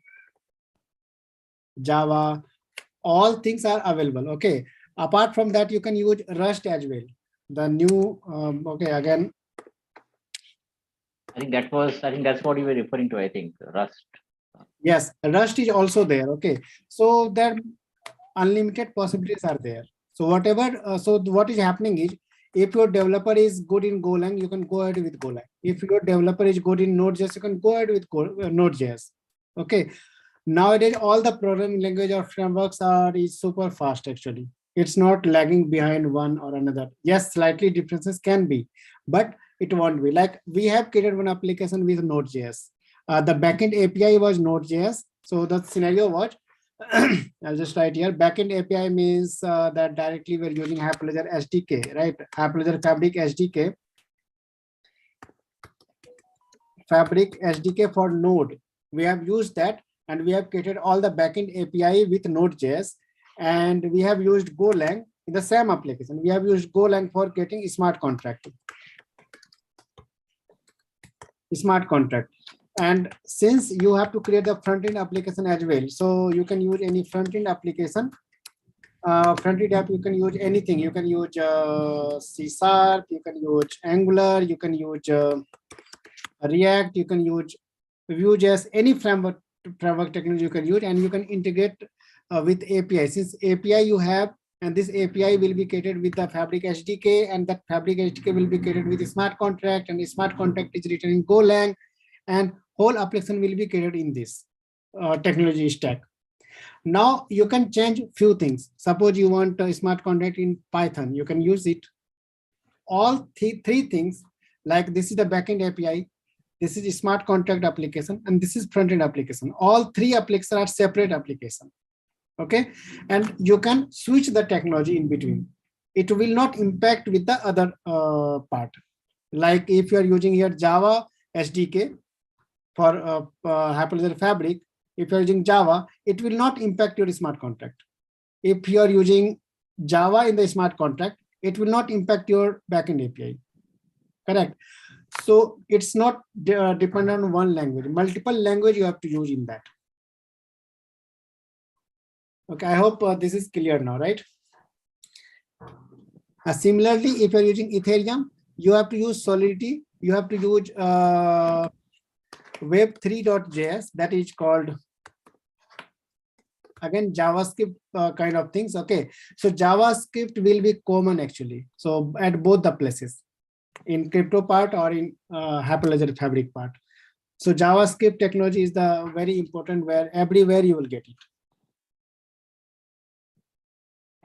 Java, all things are available. Okay, apart from that you can use Rust as well. The new okay, again I think that's what you were referring to. I think Rust. Yes, Rust is also there. Okay, so there unlimited possibilities are there. So whatever so what is happening is, if your developer is good in Golang, you can go ahead with Golang. If your developer is good in Node.js, you can go ahead with Node.js. Okay. Nowadays, all the programming language or frameworks is super fast actually. It's not lagging behind one or another. Yes, slightly differences can be, but it won't be. Like we have created one application with Node.js. The backend API was Node.js. So the scenario was, I'll just write here, backend API means that directly we're using Hyperledger SDK, right? Hyperledger Fabric SDK. Fabric SDK for Node. We have used that, and we have created all the backend API with Node.js, and we have used Golang in the same application. We have used Golang for getting smart contract. And since you have to create the front-end application as well, so you can use any front-end application. Front-end app, you can use anything. You can use C#, you can use Angular, you can use React, you can use Vue.js, any framework technology you can use, and you can integrate with API. Since API you have, and this API will be created with the Fabric SDK, and that Fabric SDK will be created with a smart contract, and a smart contract is written in Golang, and whole application will be created in this technology stack. Now you can change few things. Suppose you want a smart contract in Python, you can use it. All three things, like this is the backend API, this is a smart contract application, and this is front-end application. All three applications are separate application. Okay, and you can switch the technology in between. It will not impact with the other part. Like if you are using here Java SDK for Hyperledger Fabric, if you are using Java, it will not impact your smart contract. If you are using Java in the smart contract, it will not impact your backend API. Correct. So it's not dependent on one language. Multiple language you have to use in that. Okay, I hope this is clear now, right? Similarly, if you're using Ethereum, you have to use Solidity. You have to use web3.js, that is called again JavaScript kind of things. Okay, so JavaScript will be common actually. So at both the places, in crypto part or in Hyperledger Fabric part. So JavaScript technology is the very important, where everywhere you will get it.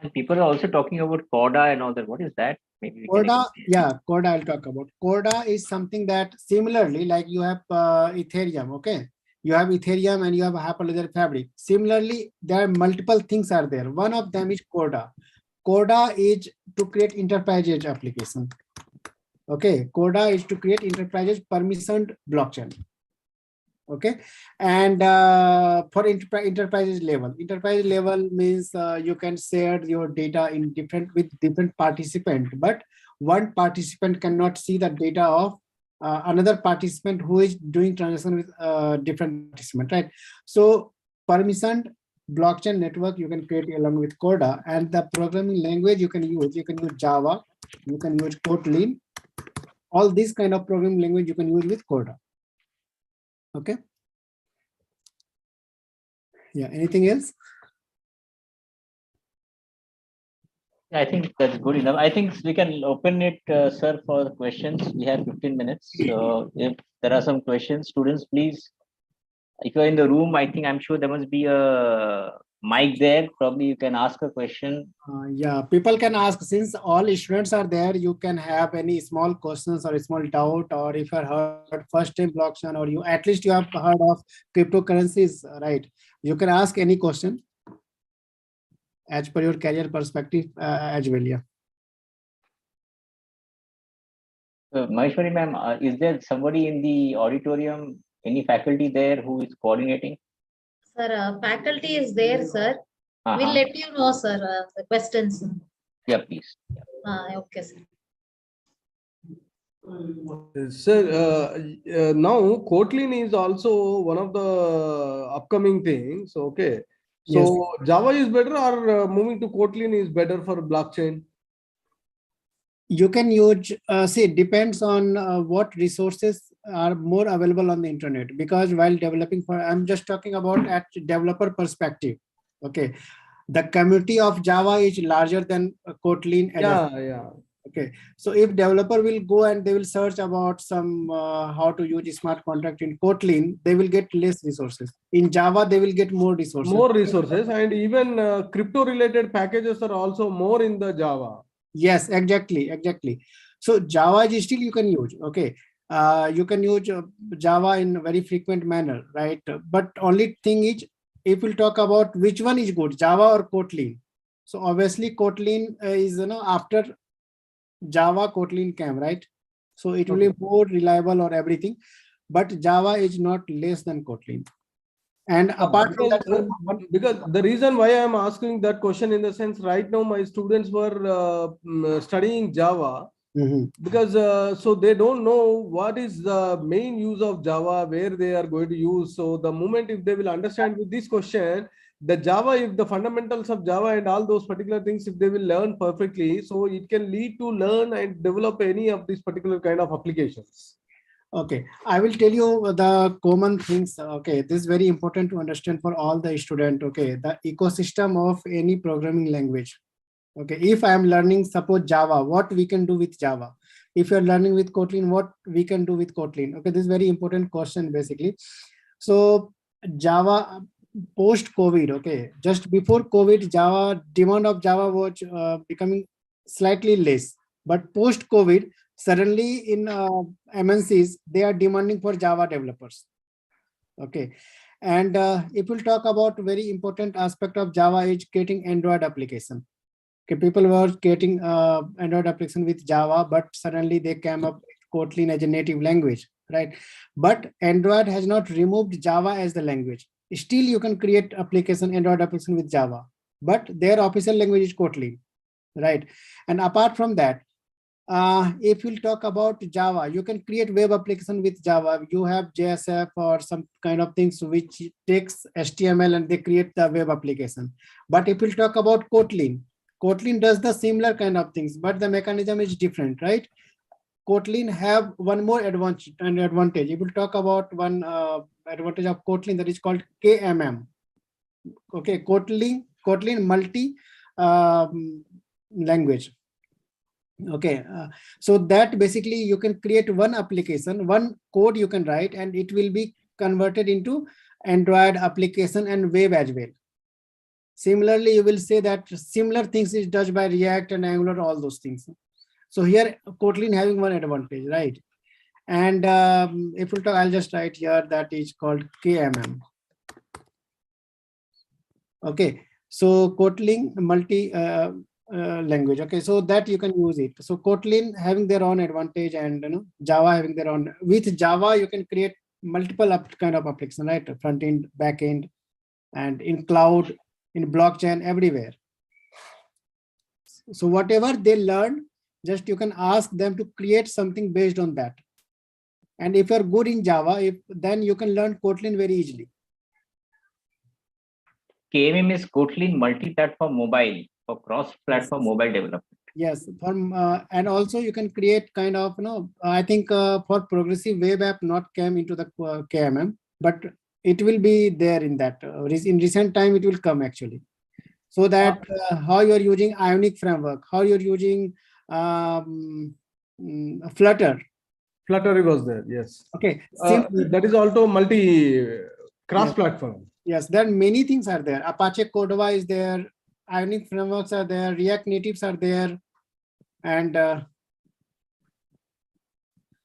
And people are also talking about Corda and all that. What is that? Maybe Corda, yeah, Corda I'll talk about. Corda is something that similarly, like you have Ethereum, okay? you have Ethereum, and you have Hyperledger Fabric. Similarly, there are multiple things are there. One of them is Coda. Coda is to create enterprise edge application. Okay, Coda is to create enterprise permissioned blockchain. Okay, and for enterprise level means you can share your data in with different participant, but one participant cannot see the data of another participant who is doing transaction with different participant, right? So permissioned blockchain network you can create along with Coda, and the programming language you can use Java, you can use Kotlin, all these kind of programming language you can use with Coda. Okay. Yeah. Anything else? I think that's good enough. I think we can open it, sir, for questions. We have 15 minutes. So if there are some questions, students, please, if you're in the room, I'm sure there must be a mic there. Probably you can ask a question. Yeah, people can ask, since all students are there, you can have any small questions or a small doubt, or if you heard first time blockchain, or you at least you have heard of cryptocurrencies, right? You can ask any question as per your career perspective as well. Yeah. Maheshwari ma'am, is there somebody in the auditorium, any faculty there who is coordinating? Sir, faculty is there, sir. We'll let you know, sir, the questions. Yeah, please. Okay, sir. Sir, now Kotlin is also one of the upcoming things. Okay. So yes. Java is better, or moving to Kotlin is better for blockchain? You can use, see, it depends on what resources are more available on the internet, because while developing I'm just talking about at developer perspective. Okay. The community of Java is larger than Kotlin. Yeah. Okay. So if developer will go and they will search about some how to use a smart contract in Kotlin, they will get less resources. In Java, they will get more resources. And even crypto related packages are also more in the Java. Yes, exactly. So Java is still you can use. Okay. You can use Java in a very frequent manner, right? But only thing is, if we'll talk about which one is good, Java or Kotlin. So obviously Kotlin is, after Java, Kotlin came, right? So it will be more reliable or everything, but Java is not less than Kotlin. And apart from that, because the reason why I'm asking that question, in the sense, right now my students were studying Java. Because so they don't know what is the main use of Java, where they are going to use. So the moment if they will understand with this question, the Java, if the fundamentals of Java and all those particular things, if they will learn perfectly, so it can lead to learn and develop any of these particular kind of applications. Okay, I will tell you the common things. Okay, this is very important to understand for all the students. Okay, the ecosystem of any programming language. Okay, if I am learning, suppose Java, what we can do with Java? If you are learning with Kotlin, what we can do with Kotlin? Okay, this is very important question basically. So Java post-COVID, okay, just before COVID, demand of Java was becoming slightly less, but post-COVID, suddenly in MNCs, they are demanding for Java developers. Okay, and if we'll talk about very important aspect of Java is creating Android application. Okay, people were creating Android application with Java, but suddenly they came up with Kotlin as a native language, right? But Android has not removed Java as the language. Still, you can create Android application with Java, but their official language is Kotlin, right? And apart from that, if we'll talk about Java, you can create web application with Java. You have JSF or some kind of things which takes HTML and they create the web application. But if we'll talk about Kotlin does the similar kind of things, but the mechanism is different, right? Kotlin have one more advantage. If we'll talk about one advantage of Kotlin, that is called KMM. Okay, Kotlin multi language. Okay, so that basically you can create one application, one code you can write, and it will be converted into Android application and web as well. Similarly, you will say that similar things is done by React and Angular, all those things. So here Kotlin having one advantage, right? And if we'll talk, I'll just write here that is called KMM. Okay, so Kotlin multi language. Okay, so that you can use it. So Kotlin having their own advantage, and Java having their own. With Java, you can create multiple kind of application, right? Front end, back end, and in cloud, in blockchain, everywhere. So whatever they learn, just you can ask them to create something based on that. And if you're good in Java, then you can learn Kotlin very easily. KMM is Kotlin multi-platform mobile for cross-platform mobile development. Yes, and also you can create kind of, I think for progressive web app not came into the KMM, but it will be there in that. In recent time, it will come actually. So that how you're using Ionic framework, how you're using Flutter. Flutter was there, yes. Okay. That is also cross-platform. Yes, there are many things are there. Apache Cordova is there. Ionic frameworks are there. React natives are there. And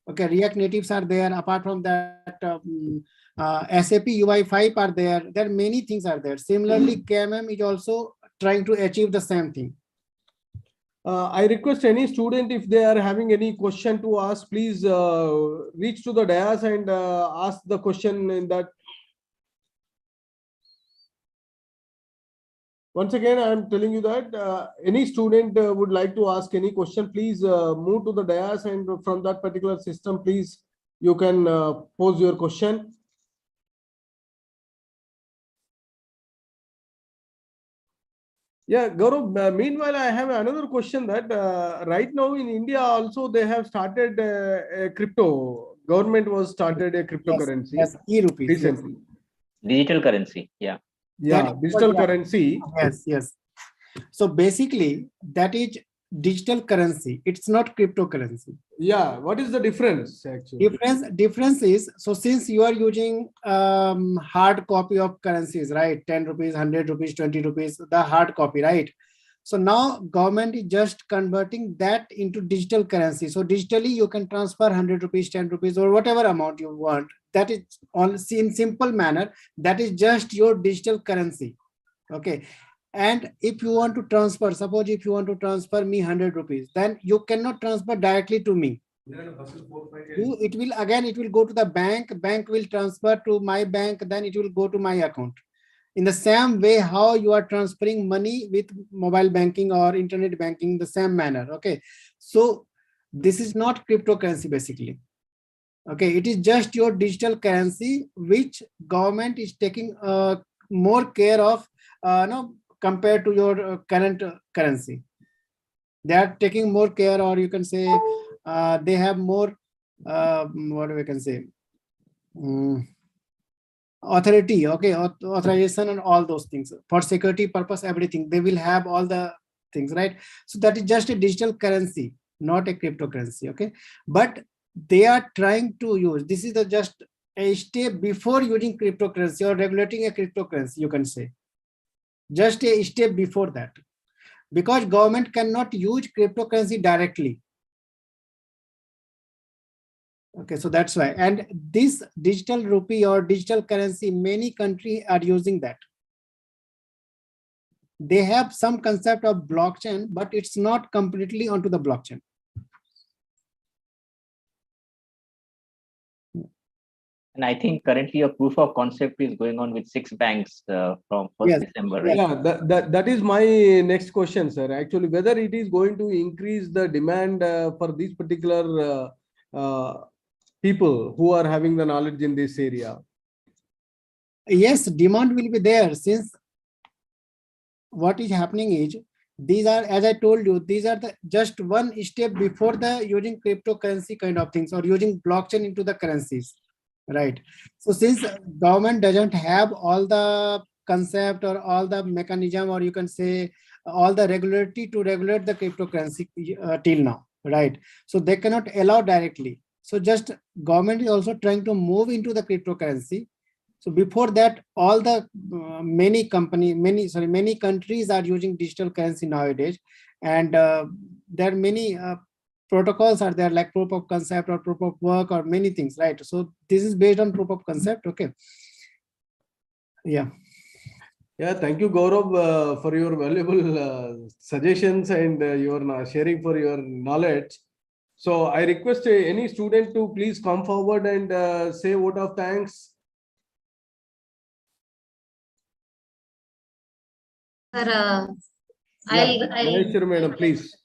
okay, React natives are there. Apart from that, SAP UI5 are there. There are many things are there. Similarly, KMM is also trying to achieve the same thing. I request any student, if they are having any question to ask, please reach to the dais and ask the question in that. Once again, I am telling you that any student would like to ask any question, please move to the dais, and from that particular system, please, you can pose your question. Yeah, Gaurav, meanwhile, I have another question that right now in India also they have started a crypto. Government was started a cryptocurrency. Yes, e-rupees. Recently. Yes. Digital currency, yeah. Yeah, digital currency. Yes, yes. So basically, that is digital currency. It's not cryptocurrency. Yeah, what is the difference actually? Difference is, so since you are using hard copy of currencies, right? 10 rupees, 100 rupees, 20 rupees, the hard copy, right? So now government is just converting that into digital currency. So digitally you can transfer 100 rupees, 10 rupees, or whatever amount you want. That is on in simple manner. That is just your digital currency. Okay. And if you want to transfer, suppose if you want to transfer me 100 rupees, then you cannot transfer directly to me. It will go to the bank will transfer to my bank, then it will go to my account. In the same way, how you are transferring money with mobile banking or internet banking, the same manner. Okay. So this is not cryptocurrency basically. Okay. It is just your digital currency, which government is taking more care of, compared to your current currency. They are taking more care, or you can say they have more, what we can say, authority, okay, authorization and all those things. For security purpose, everything, they will have all the things, right? So that is just a digital currency, not a cryptocurrency, okay? But they are trying to use, this is just a step before using cryptocurrency or regulating a cryptocurrency, you can say. Just a step before that, because government cannot use cryptocurrency directly. Okay, so that's why. And this digital rupee or digital currency, many countries are using that. They have some concept of blockchain, but it's not completely onto the blockchain. And I think currently a proof of concept is going on with 6 banks from 1st December, right? Yeah, that is my next question, sir. Actually, whether it is going to increase the demand for these particular people who are having the knowledge in this area. Yes, demand will be there, since what is happening is, these are, as I told you, these are the just one step before the using cryptocurrency kind of things or using blockchain into the currencies. Right. So since government doesn't have all the concept or all the mechanism, or you can say all the regularity to regulate the cryptocurrency till now, right? So they cannot allow directly. So just government is also trying to move into the cryptocurrency. So before that, all the many countries are using digital currency nowadays, and there are many protocols are there, like proof of concept or proof of work or many things, right? So this is based on proof of concept. Okay. Yeah. Yeah, thank you, Gaurav, for your valuable suggestions and your sharing for your knowledge. So I request any student to please come forward and say vote of thanks. Sir, Maheshwari madam, please.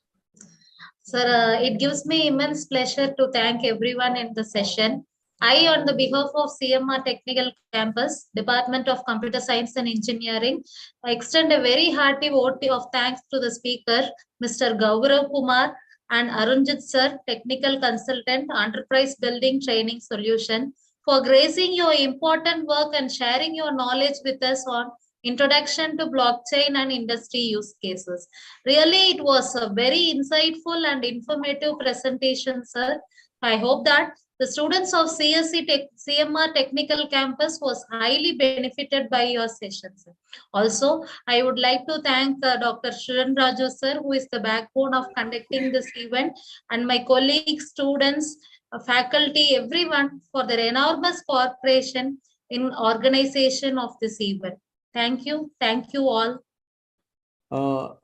Sir, it gives me immense pleasure to thank everyone in the session. I, on the behalf of CMR Technical Campus, Department of Computer Science and Engineering, I extend a very hearty vote of thanks to the speaker, Mr. Gaurav Kumar, and Arunjit Sir, Technical Consultant, Enterprise Building Training Solution, for gracing your important work and sharing your knowledge with us on Introduction to Blockchain and Industry Use Cases. Really, it was a very insightful and informative presentation, sir. I hope that the students of CMR Technical Campus was highly benefited by your session, sir. Also, I would like to thank Dr. Shran Raju, sir, who is the backbone of conducting this event, and my colleagues, students, faculty, everyone for their enormous cooperation in organization of this event. Thank you. Thank you all.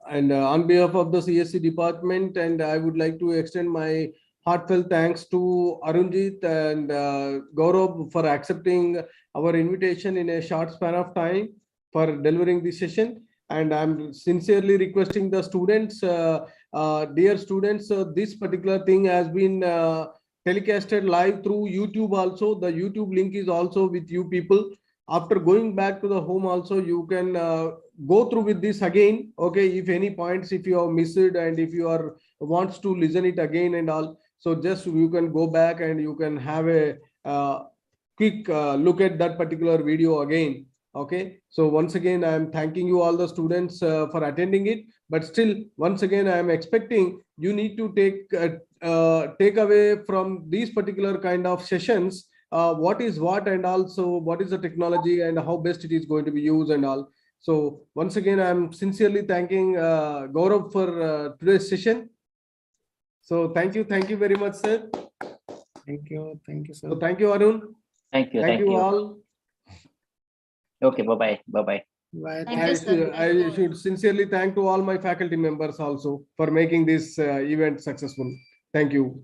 And on behalf of the CSE department, and I would like to extend my heartfelt thanks to Arunjit and Gaurav for accepting our invitation in a short span of time for delivering this session. And I'm sincerely requesting the students, dear students, this particular thing has been telecasted live through YouTube also. The YouTube link is also with you people. After going back to the home also, you can go through with this again. Okay, if any points, if you have missed it and if you are wants to listen it again and all, so just you can go back and you can have a quick look at that particular video again. Okay, so once again, I am thanking you all the students for attending it. But still, once again, I am expecting you need to take away from these particular kind of sessions what is what, and also what is the technology and how best it is going to be used and all. So once again, I'm sincerely thanking Gaurav for today's session. So thank you very much, sir. Thank you, sir. So thank you, Arun. Thank you. Thank you all. Okay, bye-bye. Bye-bye. Bye. Thank you, sir. I should sincerely thank to all my faculty members also for making this event successful. Thank you.